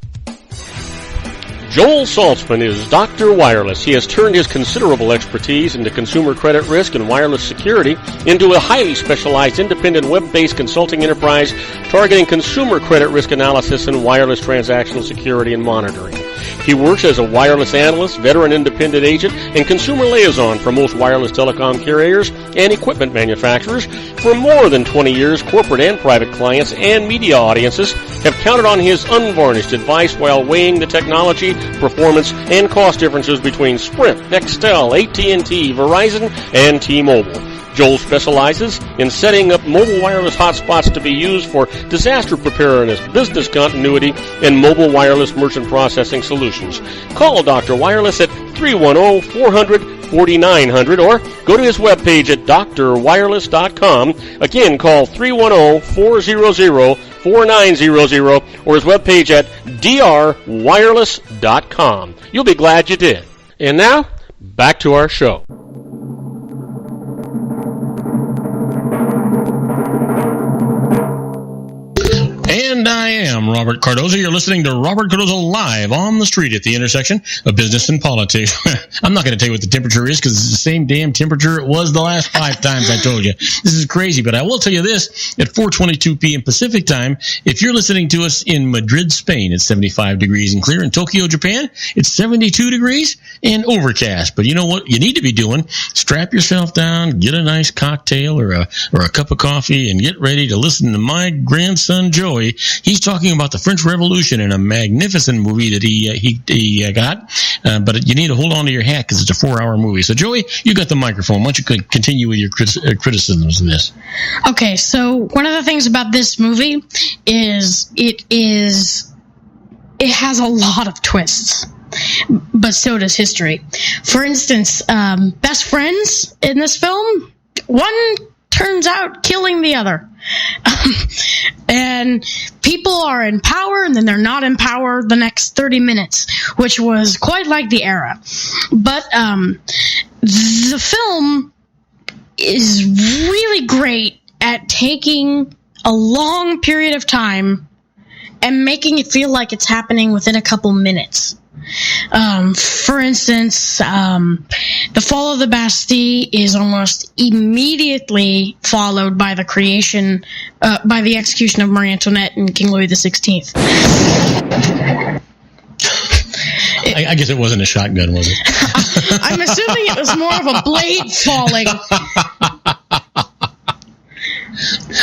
S2: Joel Saltzman is Dr. Wireless. He has turned his considerable expertise into consumer credit risk and wireless security into a highly specialized independent web-based consulting enterprise targeting consumer credit risk analysis and wireless transactional security and monitoring. He works as a wireless analyst, veteran independent agent, and consumer liaison for most wireless telecom carriers and equipment manufacturers. For more than 20 years, corporate and private clients and media audiences have counted on his unvarnished advice while weighing the technology, performance, and cost differences between Sprint, Nextel, AT&T, Verizon, and T-Mobile. Joel specializes in setting up mobile wireless hotspots to be used for disaster preparedness, business continuity, and mobile wireless merchant processing solutions. Call Dr. Wireless at 310-400-4900 or go to his webpage at drwireless.com. Again, call 310-400-4900 or his webpage at drwireless.com. You'll be glad you did. And now, back to our show.
S1: And I am Robert Cardoza. You're listening to Robert Cardoza live on the street at the intersection of business and politics. I'm not going to tell you what the temperature is because it's the same damn temperature it was the last 5 times I told you. This is crazy, but I will tell you this. At 4:22 p.m. Pacific time, if you're listening to us in Madrid, Spain, it's 75 degrees and clear. In Tokyo, Japan, it's 72 degrees and overcast. But you know what you need to be doing? Strap yourself down, get a nice cocktail or a cup of coffee, and get ready to listen to my grandson, Joey. He's talking about the French Revolution in a magnificent movie that he got. But you need to hold on to your hat because it's a 4-hour movie. So, Joey, you got the microphone. Why don't you continue with your criticisms of this?
S4: Okay, so one of the things about this movie is it has a lot of twists, but so does history. For instance, best friends in this film, one turns out killing the other. And people are in power and then they're not in power the next 30 minutes, which was quite like the era. But the film is really great at taking a long period of time and making it feel like it's happening within a couple minutes. For instance, the fall of the Bastille is almost immediately followed by the by the execution of Marie Antoinette and King Louis XVI.
S1: I guess it wasn't a shotgun, was it?
S4: I'm assuming it was more of a blade falling.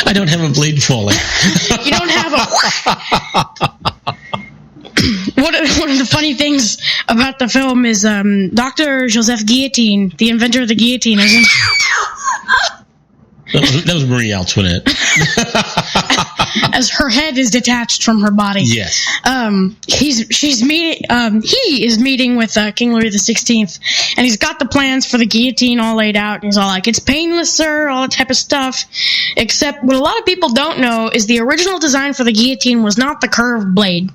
S1: I don't have a blade falling.
S4: You don't have a... One of the funny things about the film is Dr. Joseph Guillotine, the inventor of the guillotine.
S1: That was Marie Antoinette.
S4: As her head is detached from her body.
S1: Yes.
S4: He is meeting with King Louis XVI, and he's got the plans for the guillotine all laid out, and he's all like, "It's painless, sir," all that type of stuff. Except what a lot of people don't know is the original design for the guillotine was not the curved blade.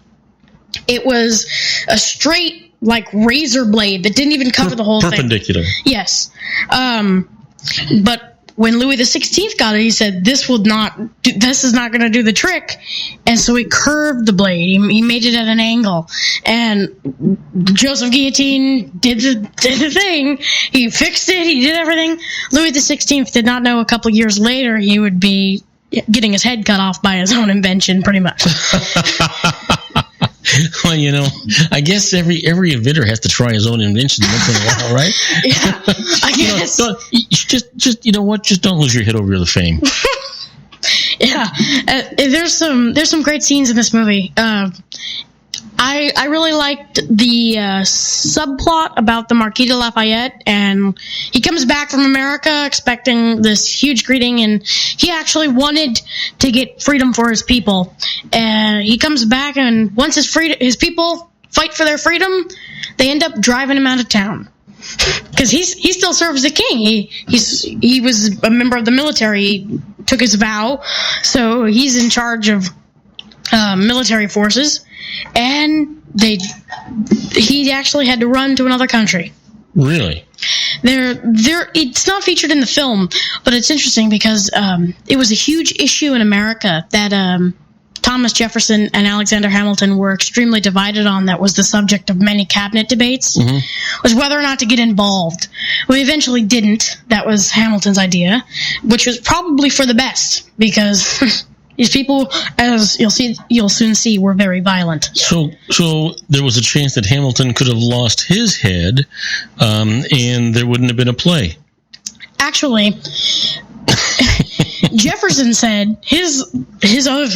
S4: It was a straight, like, razor blade that didn't even cover the whole thing.
S1: Perpendicular.
S4: Yes. But when Louis XVI got it, he said, this is not going to do the trick. And so he curved the blade. He made it at an angle. And Joseph Guillotine did the thing. He fixed it. He did everything. Louis XVI did not know a couple years later he would be getting his head cut off by his own invention, pretty much.
S1: Well, you know, I guess every inventor has to try his own invention once in a while, right?
S4: Yeah, I guess.
S1: Just you know what? Just don't lose your head over the fame.
S4: Yeah, there's some great scenes in this movie. I really liked the subplot about the Marquis de Lafayette, and he comes back from America expecting this huge greeting, and he actually wanted to get freedom for his people. And he comes back, and once his people fight for their freedom, they end up driving him out of town. Because he still serves the king. He was a member of the military. He took his vow, so he's in charge of military forces, and he actually had to run to another country.
S1: Really?
S4: It's not featured in the film, but it's interesting because it was a huge issue in America that Thomas Jefferson and Alexander Hamilton were extremely divided on. That was the subject of many cabinet debates, was whether or not to get involved. We eventually didn't. That was Hamilton's idea, which was probably for the best, because these people, as you'll soon see, were very violent.
S1: So there was a chance that Hamilton could have lost his head, and there wouldn't have been a play.
S4: Actually, Jefferson said his other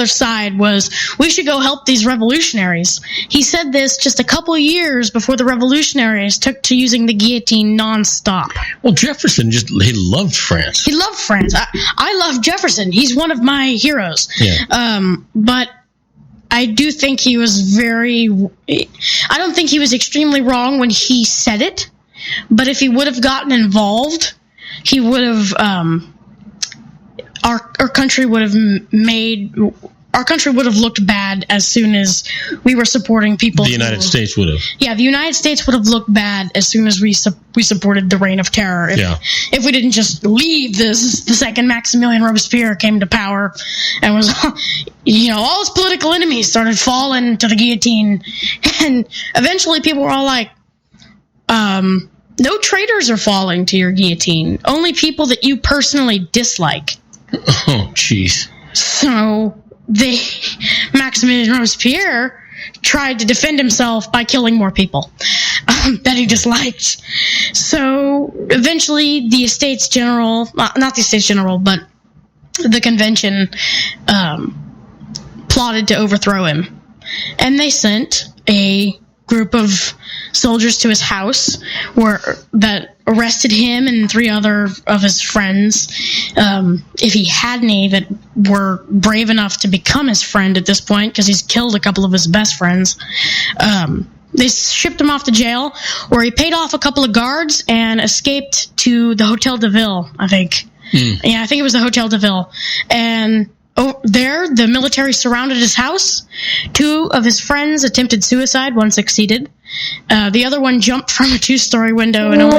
S4: side was, we should go help these revolutionaries. He said this just a couple of years before the revolutionaries took to using the guillotine nonstop.
S1: Well, Jefferson he loved France.
S4: He loved France. I love Jefferson. He's one of my heroes.
S1: Yeah.
S4: But I do think he was I don't think he was extremely wrong when he said it, but if he would have gotten involved, he would have, our country would have looked bad as soon as we were supporting people.
S1: The United States would have.
S4: Yeah, the United States would have looked bad as soon as we supported the Reign of Terror. If we didn't just leave the second Maximilian Robespierre came to power and was, all his political enemies started falling to the guillotine. And eventually people were all like, no traitors are falling to your guillotine. Only people that you personally dislike.
S1: Oh, jeez.
S4: So Maximilian Robespierre tried to defend himself by killing more people that he disliked. So eventually the Estates General, not the Estates General, but the convention plotted to overthrow him. And they sent a group of soldiers to his house that arrested him and 3 other of his friends, if he had any that were brave enough to become his friend at this point, because he's killed a couple of his best friends. They shipped him off to jail, where he paid off a couple of guards and escaped to the Hotel de Ville, I think. Yeah, I think it was the Hotel de Ville. And there, the military surrounded his house. 2 of his friends attempted suicide. 1 succeeded. The other one jumped from a 2-story window and only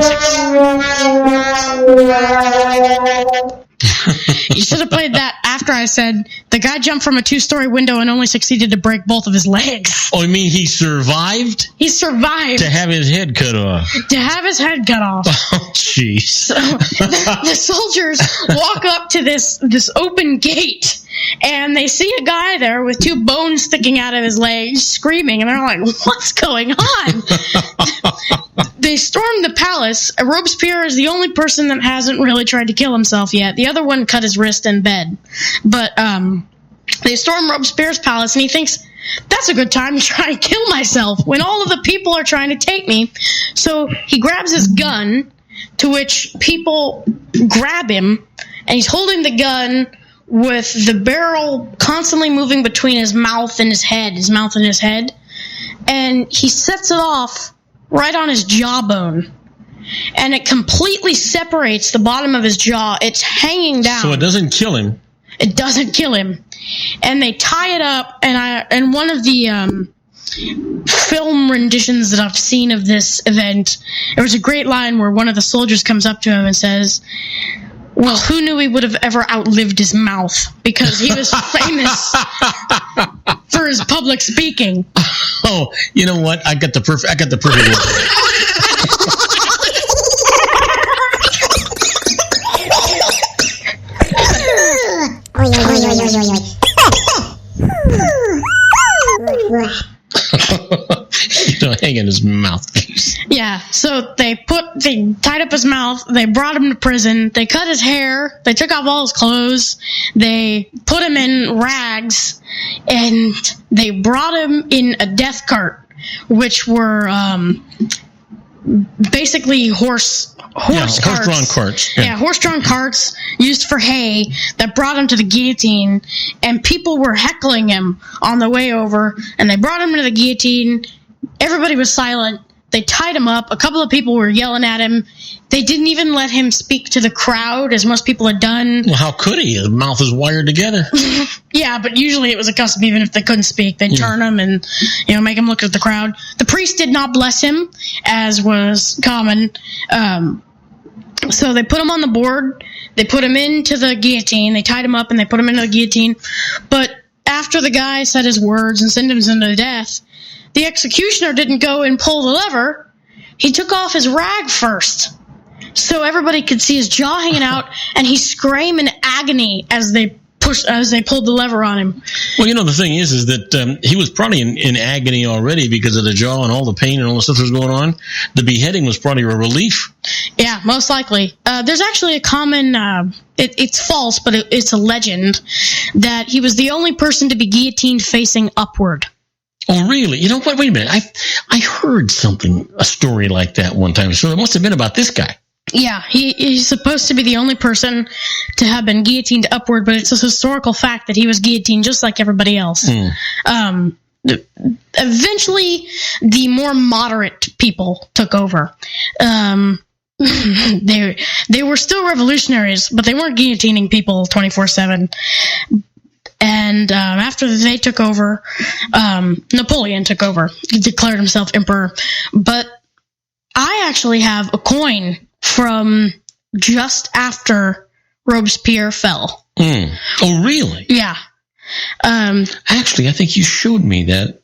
S4: You should have played that after I said the guy jumped from a 2-story window and only succeeded to break both of his legs.
S1: Oh, you mean he survived?
S4: He survived.
S1: To have his head cut off.
S4: To have his head cut off.
S1: Oh, jeez.
S4: So the soldiers walk up to this open gate, and they see a guy there with 2 bones sticking out of his legs, screaming, and they're like, what's going on? They storm the palace. Robespierre is the only person that hasn't really tried to kill himself yet. The other one cut his wrist in bed. But they storm Robespierre's palace, and he thinks, that's a good time to try and kill myself when all of the people are trying to take me. So he grabs his gun, to which people grab him, and he's holding the gun with the barrel constantly moving between his mouth and his head, and he sets it off right on his jawbone, and it completely separates the bottom of his jaw. It's hanging down.
S1: So it doesn't kill him.
S4: It doesn't kill him. And they tie it up, and one of the film renditions that I've seen of this event, there was a great line where one of the soldiers comes up to him and says, well, who knew he would have ever outlived his mouth? Because he was famous for his public speaking.
S1: Oh, you know what? I got the perfect hanging his mouthpiece.
S4: Yeah, so they tied up his mouth, they brought him to prison, they cut his hair, they took off all his clothes, they put him in rags, and they brought him in a death cart, which were basically
S1: horse-drawn carts.
S4: Yeah, horse-drawn carts used for hay that brought him to the guillotine, and people were heckling him on the way over, and they brought him to the guillotine. Everybody was silent. They tied him up. A couple of people were yelling at him. They didn't even let him speak to the crowd, as most people had done.
S1: Well, how could he? His mouth is wired together.
S4: Yeah, but usually it was a custom. Even if they couldn't speak, they'd turn him and make him look at the crowd. The priest did not bless him, as was common. So they put him on the board. They put him into the guillotine. They tied him up and they put him into the guillotine. But after the guy said his words and sentenced him to death, the executioner didn't go and pull the lever. He took off his rag first, so everybody could see his jaw hanging out, and he screamed in agony as they pulled the lever on him.
S1: Well, the thing is that he was probably in agony already because of the jaw and all the pain and all the stuff that was going on. The beheading was probably a relief.
S4: Yeah, most likely. There's actually a common, it's false, but it's a legend, that he was the only person to be guillotined facing upward.
S1: Oh, really? You know what? Wait a minute. I heard a story like that one time. So it must have been about this guy.
S4: Yeah, he's supposed to be the only person to have been guillotined upward, but it's a historical fact that he was guillotined just like everybody else. Eventually, the more moderate people took over. They were still revolutionaries, but they weren't guillotining people 24/7. And after they took over, Napoleon took over. He declared himself emperor. But I actually have a coin from just after Robespierre fell.
S1: Oh, really?
S4: Yeah.
S1: Actually, I think you showed me that.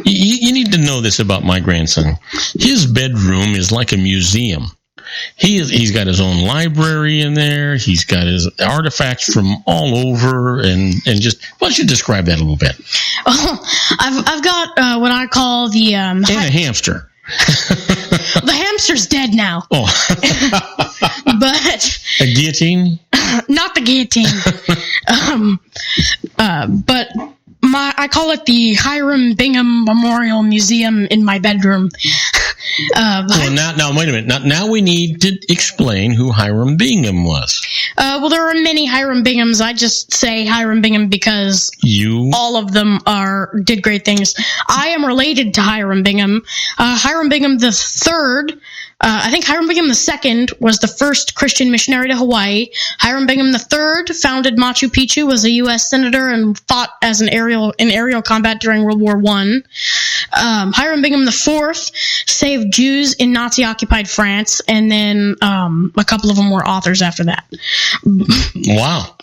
S1: You need to know this about my grandson. His bedroom is like a museum. He's got his own library in there. He's got his artifacts from all over, and just why don't you describe that a little bit?
S4: Oh, I've got what I call the
S1: and a hamster.
S4: The hamster's dead now.
S1: Oh,
S4: but
S1: a guillotine?
S4: Not the guillotine. But I call it the Hiram Bingham Memorial Museum in my bedroom.
S1: Well, now wait a minute. Now we need to explain who Hiram Bingham was.
S4: Well, there are many Hiram Binghams. I just say Hiram Bingham because all of them did great things. I am related to Hiram Bingham. Hiram Bingham the Third. I think Hiram Bingham II was the first Christian missionary to Hawaii. Hiram Bingham III founded Machu Picchu, was a U.S. senator, and fought as in aerial combat during World War I. Hiram Bingham IV saved Jews in Nazi-occupied France, and then a couple of them were authors after that.
S1: Wow.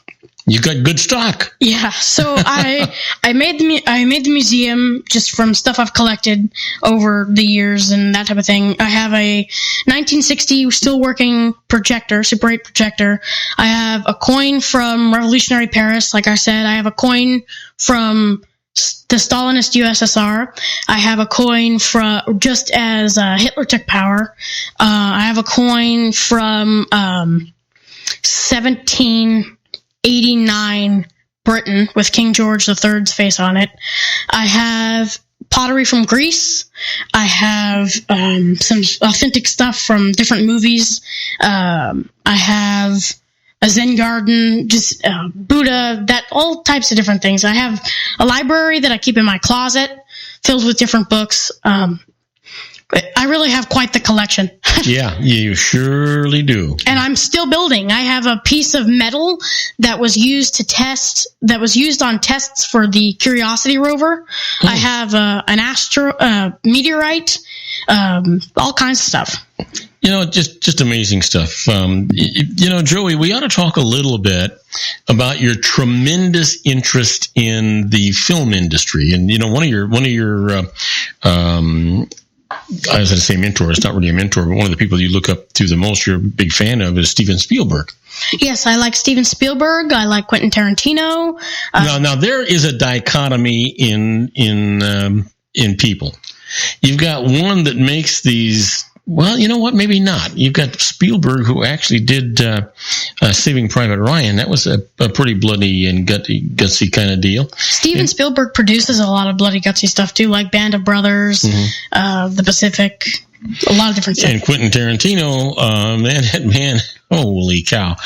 S1: You got good stock.
S4: Yeah, so I made the museum just from stuff I've collected over the years and that type of thing. I have a 1960 still working projector, Super 8 projector. I have a coin from Revolutionary Paris, like I said. I have a coin from the Stalinist USSR. I have a coin from just as Hitler took power. I have a coin from 1789 Britain with King George III's face on it. I have pottery from Greece. I have some authentic stuff from different movies. I have a Zen garden, just Buddha, all types of different things. I have a library that I keep in my closet filled with different books. I really have quite the collection.
S1: Yeah, you surely do.
S4: And I'm still building. I have a piece of metal that was used on tests for the Curiosity rover. I have an meteorite, all kinds of stuff.
S1: Just amazing stuff. Joey, we ought to talk a little bit about your tremendous interest in the film industry. And, one of your I was going to say mentor. It's not really a mentor, but one of the people you look up to the most, you're a big fan of, is Steven Spielberg.
S4: Yes, I like Steven Spielberg. I like Quentin Tarantino.
S1: Now there is a dichotomy in people. You've got one that makes these. Well, you know what? Maybe not. You've got Spielberg, who actually did Saving Private Ryan. That was a pretty bloody and gutsy kind of deal.
S4: Steven Spielberg produces a lot of bloody, gutsy stuff, too, like Band of Brothers, The Pacific, a lot of different stuff.
S1: And Quentin Tarantino, that man, holy cow.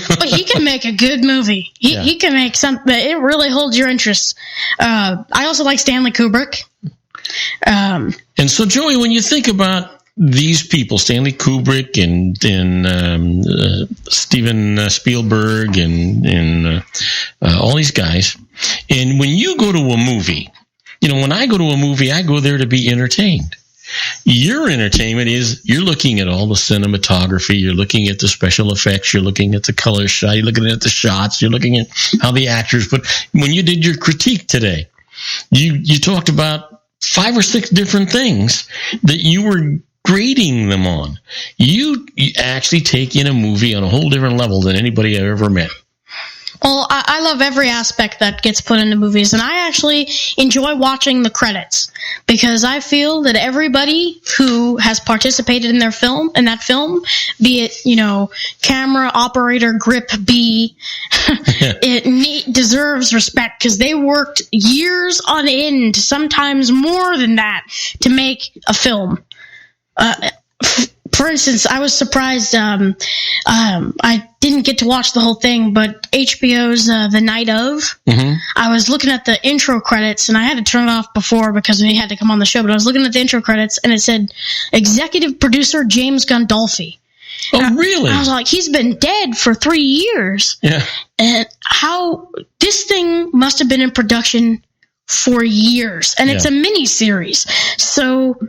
S4: But he can make a good movie. He can make something, it really holds your interest. I also like Stanley Kubrick.
S1: And so, Joey, when you think about these people, Stanley Kubrick and Steven Spielberg and all these guys, and when you go to a movie, when I go to a movie, I go there to be entertained. Your entertainment is you're looking at all the cinematography, you're looking at the special effects, you're looking at the color shot, you're looking at the shots, you're looking at how the actors. But when you did your critique today, you talked about 5 or 6 different things that you were grading them on. You actually take in a movie on a whole different level than anybody I've ever met.
S4: Well, I love every aspect that gets put into movies, and I actually enjoy watching the credits because I feel that everybody who has participated in that film, be it, camera, operator, grip B, it deserves respect because they worked years on end, sometimes more than that, to make a film. For instance, I was surprised. I didn't get to watch the whole thing, but HBO's The Night Of. I was looking at the intro credits, and I had to turn it off before because we had to come on the show. But I was looking at the intro credits, and it said executive producer James Gandolfi.
S1: Oh, really?
S4: I was like, he's been dead for 3 years.
S1: Yeah.
S4: And how this thing must have been in production for years, and it's a mini series. So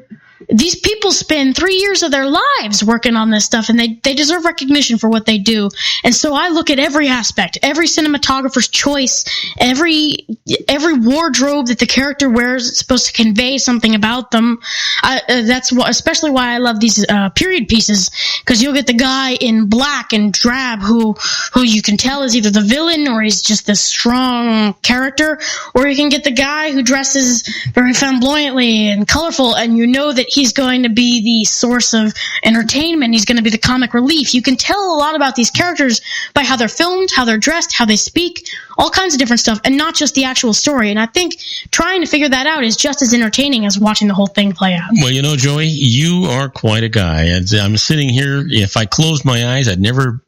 S4: these people spend 3 years of their lives working on this stuff, and they deserve recognition for what they do. And so I look at every aspect, every cinematographer's choice, every wardrobe that the character wears. It's supposed to convey something about them. That's especially why I love these period pieces, because you'll get the guy in black and drab who you can tell is either the villain or he's just this strong character, or you can get the guy who dresses very flamboyantly and colorful, and you know that he's going to be the source of entertainment. He's going to be the comic relief. You can tell a lot about these characters by how they're filmed, how they're dressed, how they speak, all kinds of different stuff, and not just the actual story. And I think trying to figure that out is just as entertaining as watching the whole thing play out.
S1: Well, Joey, you are quite a guy. I'm sitting here. If I closed my eyes, I'd never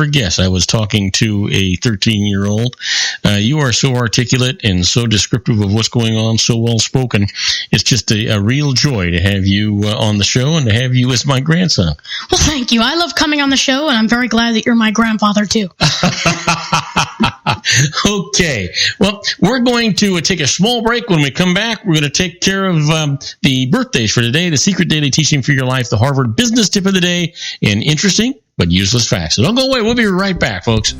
S1: guess I was talking to a 13-year-old. You are so articulate and so descriptive of what's going on, so well spoken. It's just a real joy to have you on the show and to have you as my grandson.
S4: Well, thank you. I love coming on the show, and I'm very glad that you're my grandfather, too.
S1: Okay. Well, we're going to take a small break. When we come back, we're going to take care of the birthdays for today, the secret daily teaching for your life, the Harvard business tip of the day, and interesting but useless facts. So don't go away. We'll be right back, folks.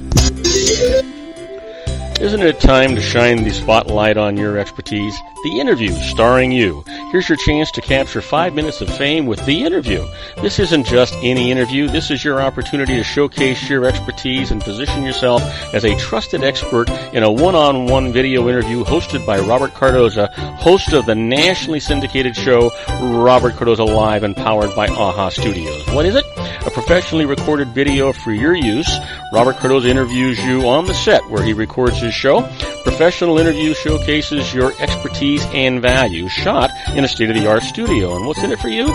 S2: Isn't it time to shine the spotlight on your expertise? The Interview, starring you. Here's your chance to capture 5 minutes of fame with The Interview. This isn't just any interview. This is your opportunity to showcase your expertise and position yourself as a trusted expert in a one-on-one video interview hosted by Robert Cardoza, host of the nationally syndicated show Robert Cardoza Live and powered by AHA Studios. What is it? A professionally recorded video for your use. Robert Cardoza interviews you on the set where he records his show. Professional interview showcases your expertise and value, shot in a state-of-the-art studio. And what's in it for you?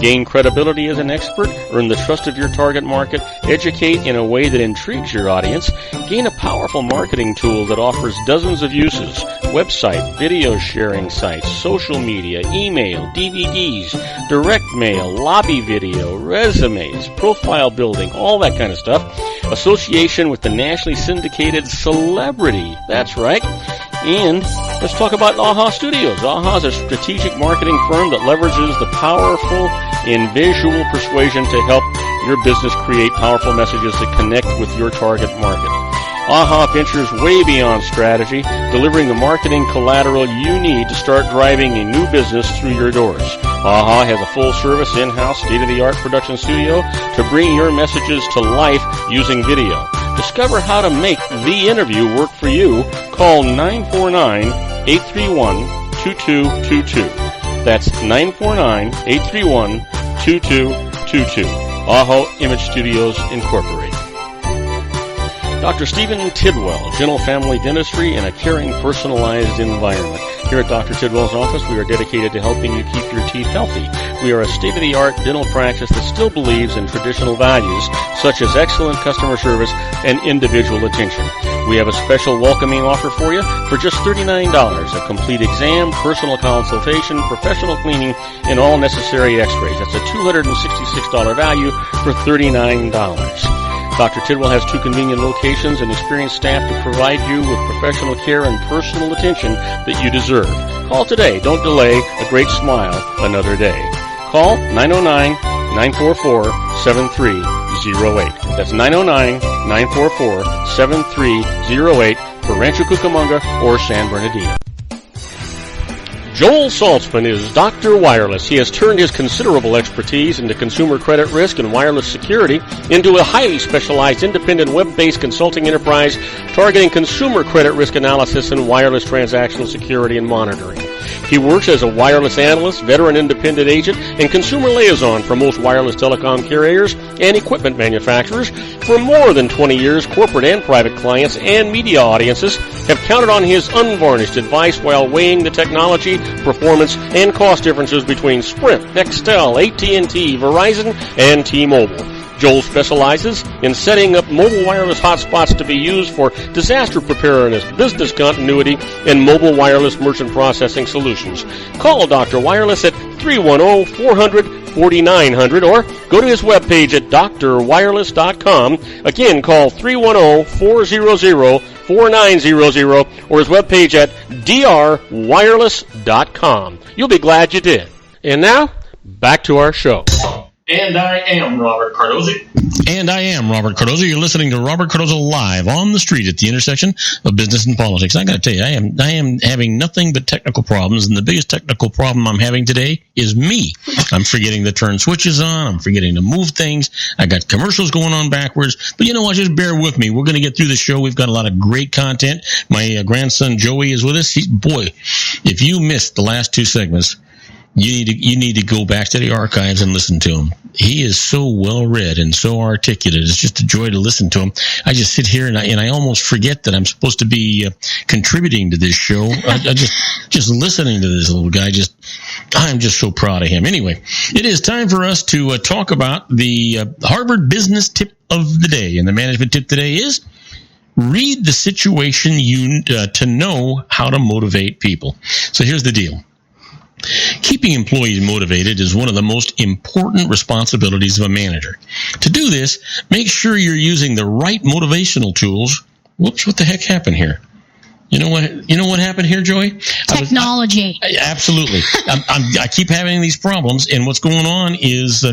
S2: Gain credibility as an expert, earn the trust of your target market, educate in a way that intrigues your audience, gain a powerful marketing tool that offers dozens of uses, website, video sharing sites, social media, email, DVDs, direct mail, lobby video, resumes, profile building, all that kind of stuff. Association with the nationally syndicated celebrity. That's right. And let's talk about AHA Studios. AHA is a strategic marketing firm that leverages the powerful and visual persuasion to help your business create powerful messages that connect with your target market. AHA ventures way beyond strategy, delivering the marketing collateral you need to start driving a new business through your doors. AHA has a full-service, in-house, state-of-the-art production studio to bring your messages to life using video. Discover how to make The Interview work for you. Call 949-831-2222. That's 949-831-2222. Aho Image Studios, Incorporated. Dr. Stephen Tidwell, Gentle Family Dentistry in a caring, personalized environment. Here at Dr. Tidwell's office, we are dedicated to helping you keep your teeth healthy. We are a state-of-the-art dental practice that still believes in traditional values, such as excellent customer service and individual attention. We have a special welcoming offer for you for just $39. A complete exam, personal consultation, professional cleaning, and all necessary x-rays. That's a $266 value for $39. Dr. Tidwell has 2 convenient locations and experienced staff to provide you with professional care and personal attention that you deserve. Call today. Don't delay. A great smile another day. Call 909-944-7308. That's 909-944-7308 for Rancho Cucamonga or San Bernardino. Joel Saltzman is Dr. Wireless. He has turned his considerable expertise into consumer credit risk and wireless security into a highly specialized independent web-based consulting enterprise targeting consumer credit risk analysis and wireless transactional security and monitoring. He works as a wireless analyst, veteran independent agent, and consumer liaison for most wireless telecom carriers and equipment manufacturers. For more than 20 years, corporate and private clients and media audiences have counted on his unvarnished advice while weighing the technology, performance, and cost differences between Sprint, Nextel, AT&T, Verizon, and T-Mobile. Joel specializes in setting up mobile wireless hotspots to be used for disaster preparedness, business continuity, and mobile wireless merchant processing solutions. Call Dr. Wireless at 310-400-4900 or go to his webpage at drwireless.com. Again, call 310-400-4900 or his webpage at drwireless.com. You'll be glad you did. And now, back to our show.
S1: And I am Robert Cardoza. And I am Robert Cardoza. You're listening to Robert Cardoza live on the street at the intersection of business and politics. I got to tell you, I am having nothing but technical problems, and the biggest technical problem I'm having today is me. I'm forgetting to turn switches on. I'm forgetting to move things. I got commercials going on backwards. But you know what? Just bear with me. We're going to get through the show. We've got a lot of great content. My grandson Joey is with us. Boy, if you missed the last 2 segments, you need to go back to the archives and listen to him. He is so well read and so articulate. It's just a joy to listen to him. I just sit here and I almost forget that I'm supposed to be contributing to this show. I just listening to this little guy. I'm just so proud of him. Anyway, it is time for us to talk about the Harvard Business Tip of the day, and the management tip today is: read the situation to know how to motivate people. So here's the deal. Keeping employees motivated is one of the most important responsibilities of a manager. To do this, make sure you're using the right motivational tools. Whoops, what the heck happened here? You know what happened here, Joey?
S4: Technology.
S1: Absolutely. I keep having these problems, and what's going on is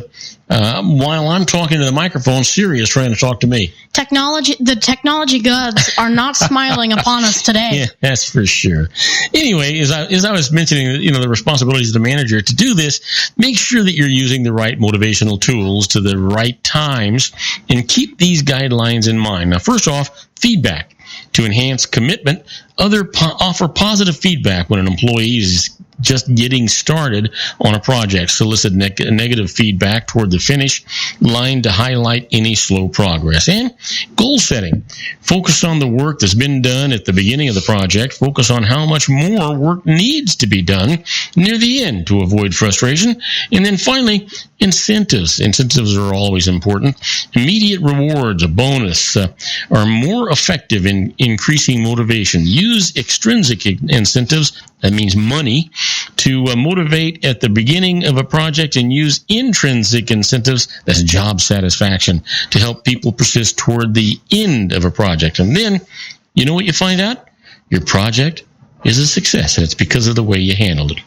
S1: while I'm talking to the microphone, Siri is trying to talk to me.
S4: The technology gods are not smiling upon us today.
S1: Yeah, that's for sure. Anyway, as I was mentioning, the responsibilities of the manager, to do this, make sure that you're using the right motivational tools to the right times, and keep these guidelines in mind. Now, first off, feedback. To enhance commitment, offer positive feedback when an employee is just getting started on a project. Solicit negative feedback toward the finish line to highlight any slow progress. And goal setting. Focus on the work that's been done at the beginning of the project. Focus on how much more work needs to be done near the end to avoid frustration. And then finally, incentives. Incentives are always important. Immediate rewards, a bonus, are more effective in increasing motivation. Use extrinsic incentives, that means money, to motivate at the beginning of a project, and use intrinsic incentives, that's job satisfaction, to help people persist toward the end of a project. And then, you know what you find out? Your project is a success, and it's because of the way you handled it.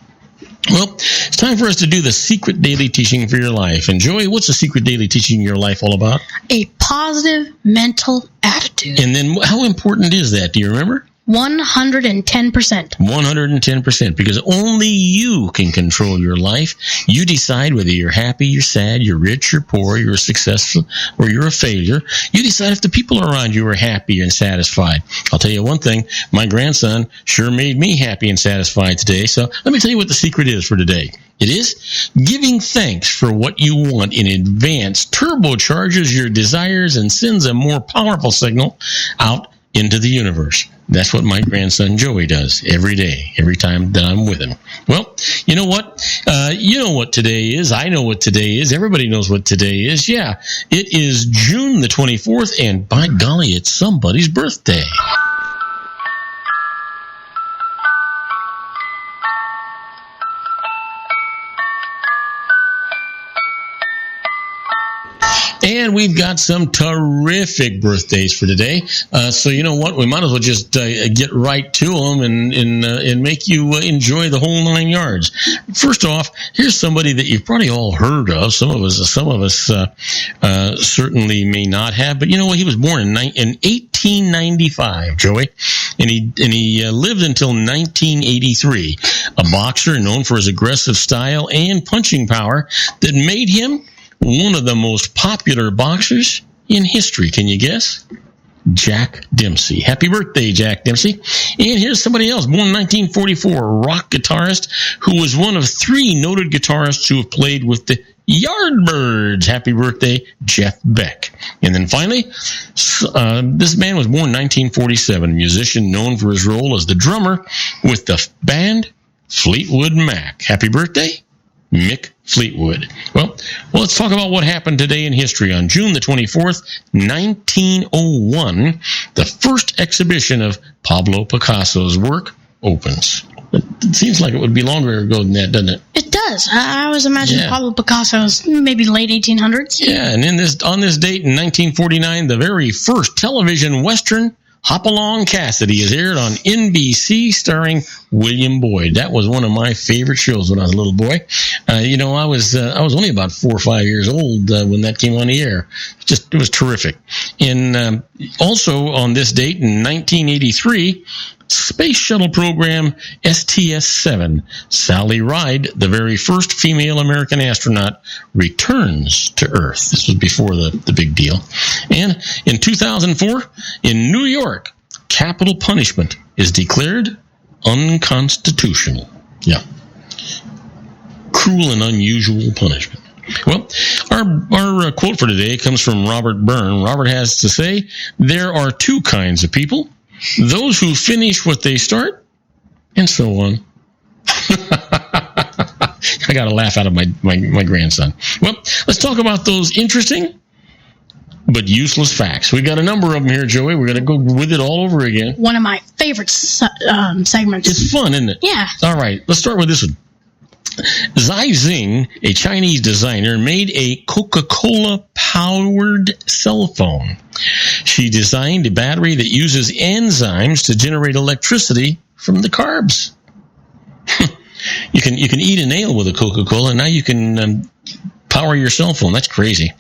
S1: Well, it's time for us to do the secret daily teaching for your life. And Joey, what's the secret daily teaching in your life all about?
S4: A positive mental attitude.
S1: And then how important is that? Do you remember?
S4: 110%.
S1: 110%, because only you can control your life. You decide whether you're happy, you're sad, you're rich, you're poor, you're successful, or you're a failure. You decide if the people around you are happy and satisfied. I'll tell you one thing, my grandson sure made me happy and satisfied today. So let me tell you what the secret is for today. It is giving thanks for what you want in advance turbocharges your desires and sends a more powerful signal out into the universe. That's what my grandson Joey does every day, every time that I'm with him. Well, you know what? You know what today is. I know what today is. Everybody knows what today is. Yeah, it is June the 24th, and by golly, it's somebody's birthday. And we've got some terrific birthdays for today. So you know what? We might as well just get right to them and make you enjoy the whole 9 yards. First off, here's somebody that you've probably all heard of. Some of us certainly may not have. But you know what? He was born in 1895, Joey, and he lived until 1983. A boxer known for his aggressive style and punching power that made him one of the most popular boxers in history. Can you guess? Jack Dempsey. Happy birthday, Jack Dempsey. And here's somebody else, born in 1944, a rock guitarist who was one of 3 noted guitarists who have played with the Yardbirds. Happy birthday, Jeff Beck. And then finally, this man was born in 1947, a musician known for his role as the drummer with the band Fleetwood Mac. Happy birthday, Mick Fleetwood. Well, let's talk about what happened today in history. On June the 24th, 1901, the first exhibition of Pablo Picasso's work opens. It seems like it would be longer ago than that, doesn't it?
S4: It does. I always imagined Pablo Picasso's maybe late 1800s.
S1: Yeah, and on this date in 1949, the very first television Western, Hopalong Cassidy, is aired on NBC, starring William Boyd. That was one of my favorite shows when I was a little boy. I was only about 4 or 5 years old when that came on the air. It was terrific. And also on this date in 1983, Space Shuttle program STS-7, Sally Ride, the very first female American astronaut, returns to Earth. This was before the big deal. And in 2004, in New York, capital punishment is declared unconstitutional. Yeah. Cruel and unusual punishment. Well, our quote for today comes from Robert Byrne. Robert has to say, there are 2 kinds of people: those who finish what they start, and so on. I got a laugh out of my grandson. Well, let's talk about those interesting but useless facts. We got a number of them here, Joey. We're going to go with it all over again.
S4: One of my favorite segments.
S1: It's fun, isn't it?
S4: Yeah.
S1: All right, let's start with this one. Zai Xing, a Chinese designer, made a Coca-Cola powered cell phone. She designed a battery that uses enzymes to generate electricity from the carbs. You can eat a nail with a Coca-Cola, and now you can power your cell phone. That's crazy.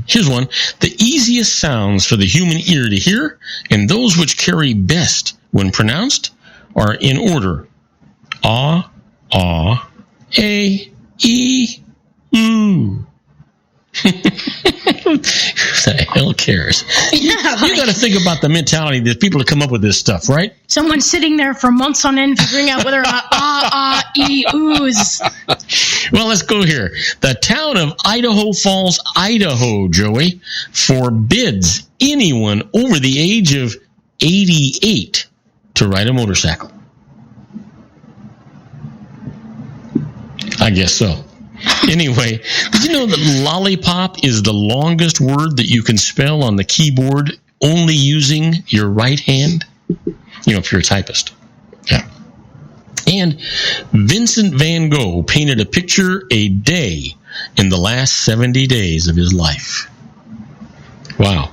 S1: Here's one. The easiest sounds for the human ear to hear, and those which carry best when pronounced, are in order: ah, ah, a, e, oo. Who the hell cares?
S4: Yeah,
S1: You got to think about the mentality that people that come up with this stuff, right?
S4: Someone sitting there for months on end figuring out whether or not e, oo's.
S1: Well, let's go here. The town of Idaho Falls, Idaho, Joey, forbids anyone over the age of 88 to ride a motorcycle. I guess so. Anyway, did you know that lollipop is the longest word that you can spell on the keyboard only using your right hand? If you're a typist. Yeah. And Vincent van Gogh painted a picture a day in the last 70 days of his life. Wow.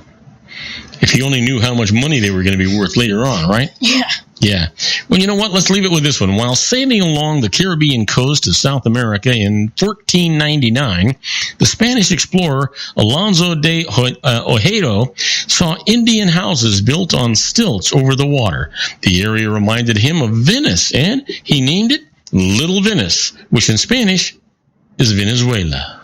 S1: If he only knew how much money they were going to be worth later on, right?
S4: Yeah.
S1: Yeah. Well, you know what? Let's leave it with this one. While sailing along the Caribbean coast of South America in 1499, the Spanish explorer Alonso de Ojeda saw Indian houses built on stilts over the water. The area reminded him of Venice, and he named it Little Venice, which in Spanish is Venezuela.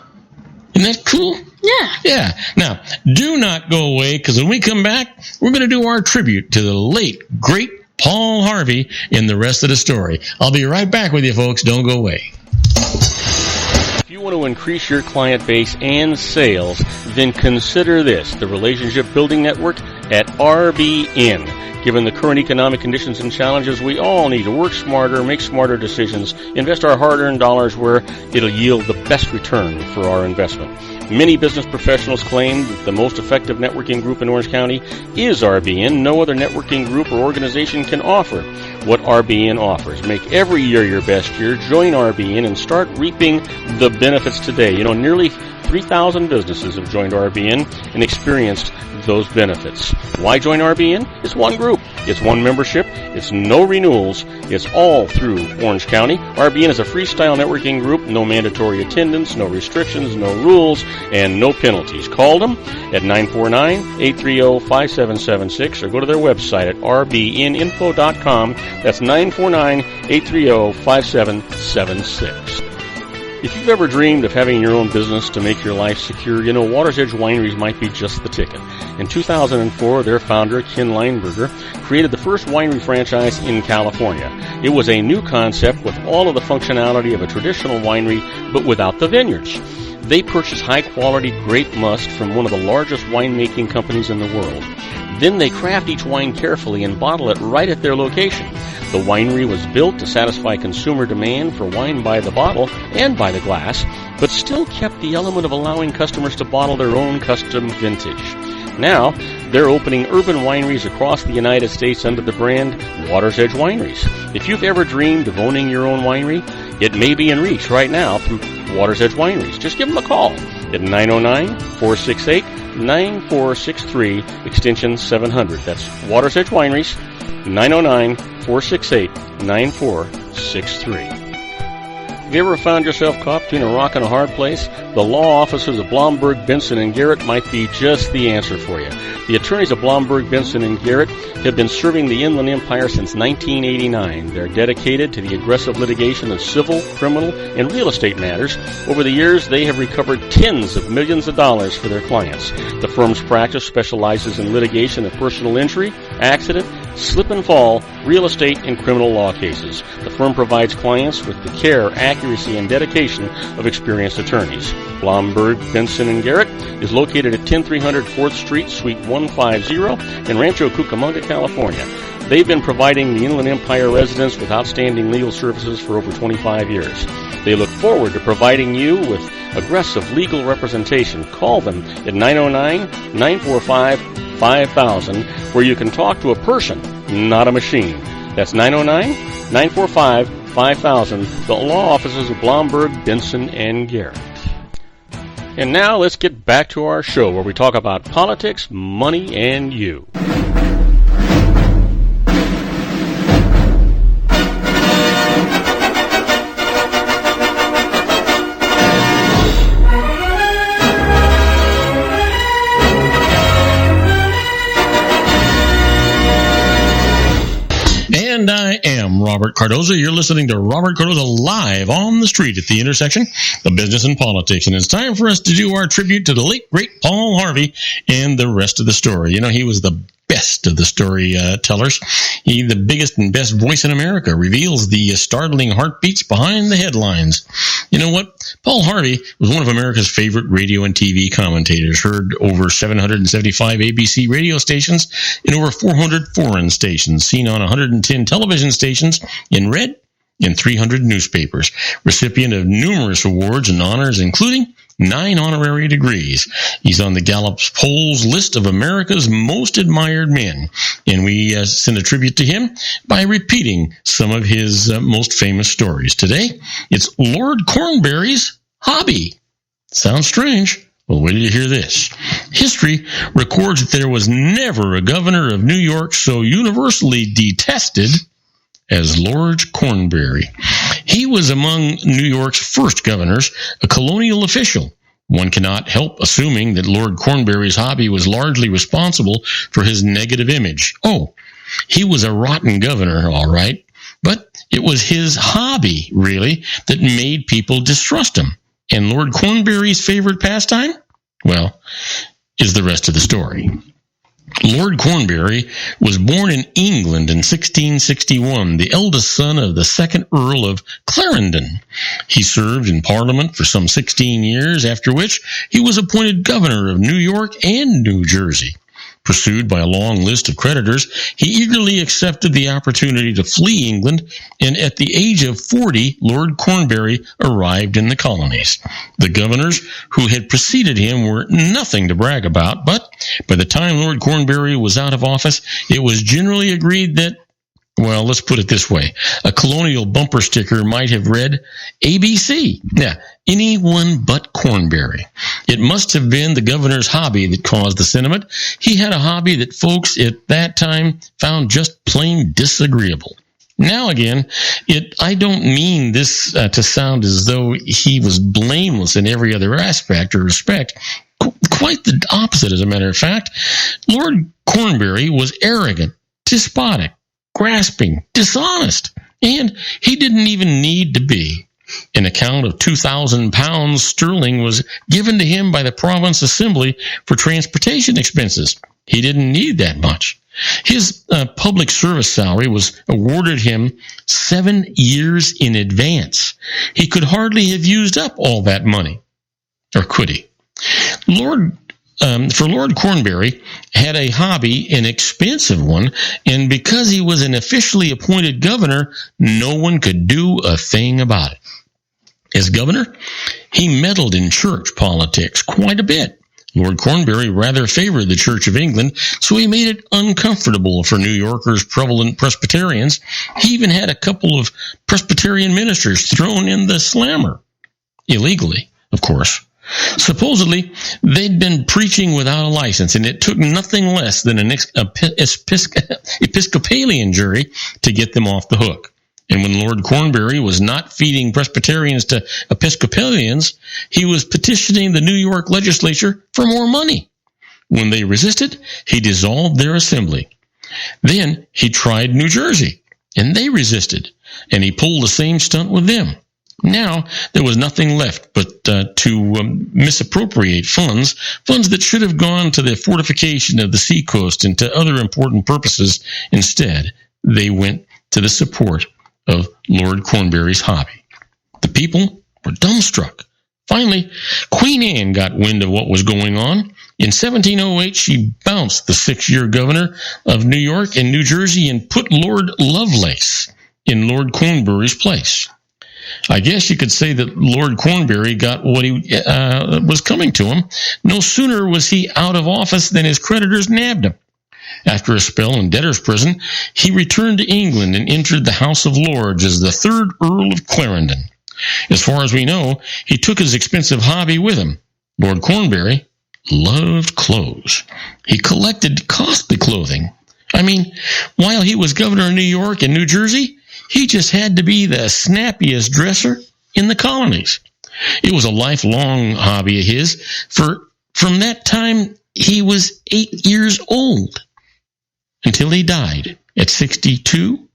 S1: Isn't that cool?
S4: Yeah.
S1: Yeah. Now, do not go away, because when we come back, we're going to do our tribute to the late, great Paul Harvey in the rest of the story. I'll be right back with you, folks. Don't go away.
S2: If you want to increase your client base and sales, then consider this, the Relationship Building Network at RBN. Given the current economic conditions and challenges, we all need to work smarter, make smarter decisions, invest our hard-earned dollars where it'll yield the best return for our investment. Many business professionals claim that the most effective networking group in Orange County is RBN. No other networking group or organization can offer what RBN offers. Make every year your best year. Join RBN and start reaping the benefits today. You know, nearly 3,000 businesses have joined RBN and experienced those benefits. Why join RBN? It's one group. It's one membership. It's no renewals. It's all through Orange County. RBN is a freestyle networking group. No mandatory attendance, no restrictions, no rules, and no penalties. Call them at 949-830-5776 or go to their website at rbninfo.com. That's 949-830-5776. If you've ever dreamed of having your own business to make your life secure, you know Water's Edge Wineries might be just the ticket. In 2004, their founder, Ken Leinberger, created the first winery franchise in California. It was a new concept with all of the functionality of a traditional winery, but without the vineyards. They purchased high-quality grape must from one of the largest winemaking companies in the world. Then they craft each wine carefully and bottle it right at their location. The winery was built to satisfy consumer demand for wine by the bottle and by the glass, but still kept the element of allowing customers to bottle their own custom vintage. Now, they're opening urban wineries across the United States under the brand Water's Edge Wineries. If you've ever dreamed of owning your own winery, it may be in reach right now through Water's Edge Wineries. Just give them a call at 909-468-9463, extension 700. That's Water's Edge Wineries, 909-468-9463. Have you ever found yourself caught between a rock and a hard place? The law offices of Blomberg, Benson, and Garrett might be just the answer for you. The attorneys of Blomberg, Benson, and Garrett have been serving the Inland Empire since 1989. They're dedicated to the aggressive litigation of civil, criminal, and real estate matters. Over the years, they have recovered tens of millions of dollars for their clients. The firm's practice specializes in litigation of personal injury, accident, slip and fall, real estate, and criminal law cases. The firm provides clients with the care, accuracy, and dedication of experienced attorneys. Blomberg, Benson, and Garrett is located at 10300 4th Street, Suite 150 in Rancho Cucamonga, California. They've been providing the Inland Empire residents with outstanding legal services for over 25 years. They look forward to providing you with aggressive legal representation. Call them at 909-945-5000, where you can talk to a person, not a machine. That's 909-945-5000, the law offices of Blomberg, Benson, and Garrett. And now let's get back to our show where we talk about politics, money, and you.
S1: And I am Robert Cardoza. You're listening to Robert Cardoza live on the street at the intersection of business and politics. And it's time for us to do our tribute to the late, great Paul Harvey and the rest of the story. You know, he was the best of the storytellers. He, the biggest and best voice in America, reveals the startling heartbeats behind the headlines. You know what? Paul Harvey was one of America's favorite radio and TV commentators, heard over 775 ABC radio stations and over 400 foreign stations, seen on 110 television stations, in red in 300 newspapers, recipient of numerous awards and honors, including 9 honorary degrees. He's on the Gallup's polls list of America's most admired men, and we send a tribute to him by repeating some of his most famous stories. Today, it's Lord Cornbury's hobby. Sounds strange. Well, wait till you hear this. History records that there was never a governor of New York so universally detested as Lord Cornbury. He was among New York's first governors, a colonial official. One cannot help assuming that Lord Cornbury's hobby was largely responsible for his negative image. Oh, he was a rotten governor, all right, but it was his hobby, really, that made people distrust him. And Lord Cornbury's favorite pastime? Well, is the rest of the story. Lord Cornbury was born in England in 1661, the eldest son of the second Earl of Clarendon. He served in Parliament for some 16 years, after which he was appointed governor of New York and New Jersey. Pursued by a long list of creditors, he eagerly accepted the opportunity to flee England, and at the age of 40, Lord Cornbury arrived in the colonies. The governors who had preceded him were nothing to brag about, but by the time Lord Cornbury was out of office, it was generally agreed that, well, let's put it this way. A colonial bumper sticker might have read ABC. Yeah, anyone but Cornbury. It must have been the governor's hobby that caused the sentiment. He had a hobby that folks at that time found just plain disagreeable. Now again, I don't mean this to sound as though he was blameless in every other aspect or respect. Quite the opposite, as a matter of fact. Lord Cornbury was arrogant, despotic, grasping, dishonest, and he didn't even need to be. An account of 2,000 pounds sterling was given to him by the province assembly for transportation expenses. He didn't need that much. His public service salary was awarded him 7 years in advance. He could hardly have used up all that money. Or could he? For Lord Cornbury had a hobby, an expensive one, and because he was an officially appointed governor, no one could do a thing about it. As governor, he meddled in church politics quite a bit. Lord Cornbury rather favored the Church of England, so he made it uncomfortable for New Yorkers' prevalent Presbyterians. He even had a couple of Presbyterian ministers thrown in the slammer. Illegally, of course. Supposedly, they'd been preaching without a license, and it took nothing less than an Episcopalian jury to get them off the hook. And when Lord Cornbury was not feeding Presbyterians to Episcopalians, he was petitioning the New York legislature for more money. When they resisted, he dissolved their assembly. Then he tried New Jersey, and they resisted, and he pulled the same stunt with them. Now, there was nothing left but to misappropriate funds that should have gone to the fortification of the seacoast and to other important purposes. Instead, they went to the support of Lord Cornbury's hobby. The people were dumbstruck. Finally, Queen Anne got wind of what was going on. In 1708, she bounced the 6-year governor of New York and New Jersey and put Lord Lovelace in Lord Cornbury's place. I guess you could say that Lord Cornbury got what he was coming to him. No sooner was he out of office than his creditors nabbed him. After a spell in debtor's prison, he returned to England and entered the House of Lords as the 3rd Earl of Clarendon. As far as we know, he took his expensive hobby with him. Lord Cornbury loved clothes. He collected costly clothing. I mean, while he was governor of New York and New Jersey, he just had to be the snappiest dresser in the colonies. It was a lifelong hobby of his. From that time, he was 8 years old until he died at 62.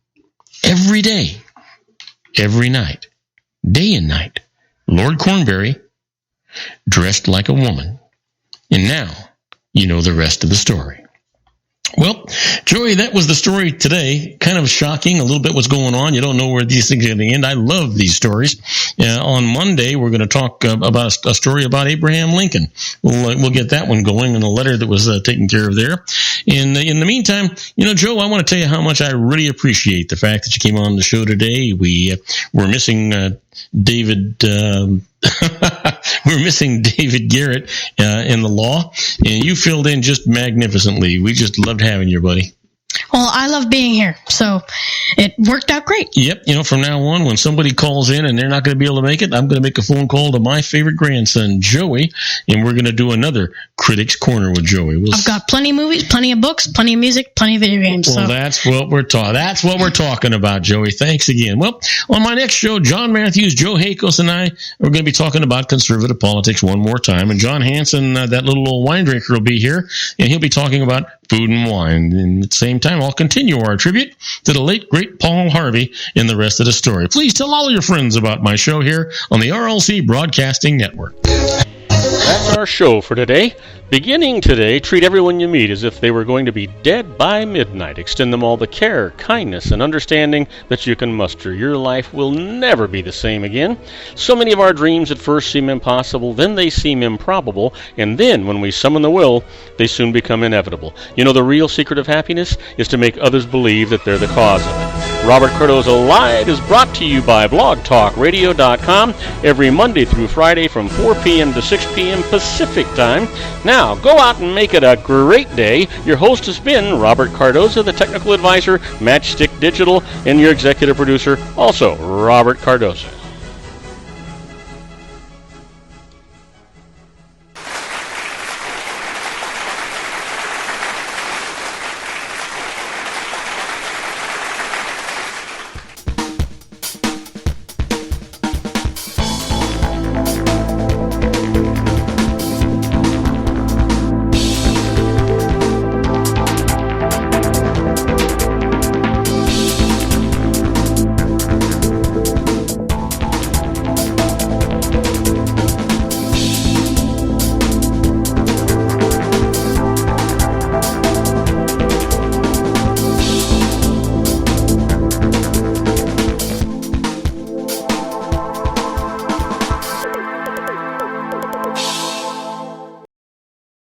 S1: Every day, every night, day and night, Lord Cornbury dressed like a woman. And now, you know the rest of the story. Well, Joey, that was the story today. Kind of shocking, a little bit what's going on. You don't know where these things are going to end. I love these stories. On Monday, we're going to talk about a story about Abraham Lincoln. We'll get that one going in a letter that was taken care of there. In the meantime, Joe, I want to tell you how much I really appreciate the fact that you came on the show today. We're missing David. We're missing David Garrett in the law, and you filled in just magnificently. We just loved having you, buddy.
S4: Well, I love being here, so it worked out great.
S1: Yep. From now on, when somebody calls in and they're not going to be able to make it, I'm going to make a phone call to my favorite grandson, Joey, and we're going to do another Critics Corner with Joey.
S4: I've got plenty of movies, plenty of books, plenty of music, plenty of video games.
S1: Well, that's what we're talking about, Joey. Thanks again. Well, on my next show, John Matthews, Joe Hakos, and I are going to be talking about conservative politics one more time. And John Hansen, that little old wine drinker, will be here, and he'll be talking about food and wine. And at the same time, I'll continue our tribute to the late, great Paul Harvey in the rest of the story. Please tell all your friends about my show here on the RLC Broadcasting Network.
S2: That's our show for today. Beginning today, treat everyone you meet as if they were going to be dead by midnight. Extend them all the care, kindness, and understanding that you can muster. Your life will never be the same again. So many of our dreams at first seem impossible, then they seem improbable, and then when we summon the will, they soon become inevitable. The real secret of happiness is to make others believe that they're the cause of it. Robert Cardoza Live is brought to you by blogtalkradio.com every Monday through Friday from 4 p.m. to 6 p.m. Pacific Time. Now, go out and make it a great day. Your host has been Robert Cardoza, the technical advisor, Matchstick Digital, and your executive producer, also Robert Cardoza.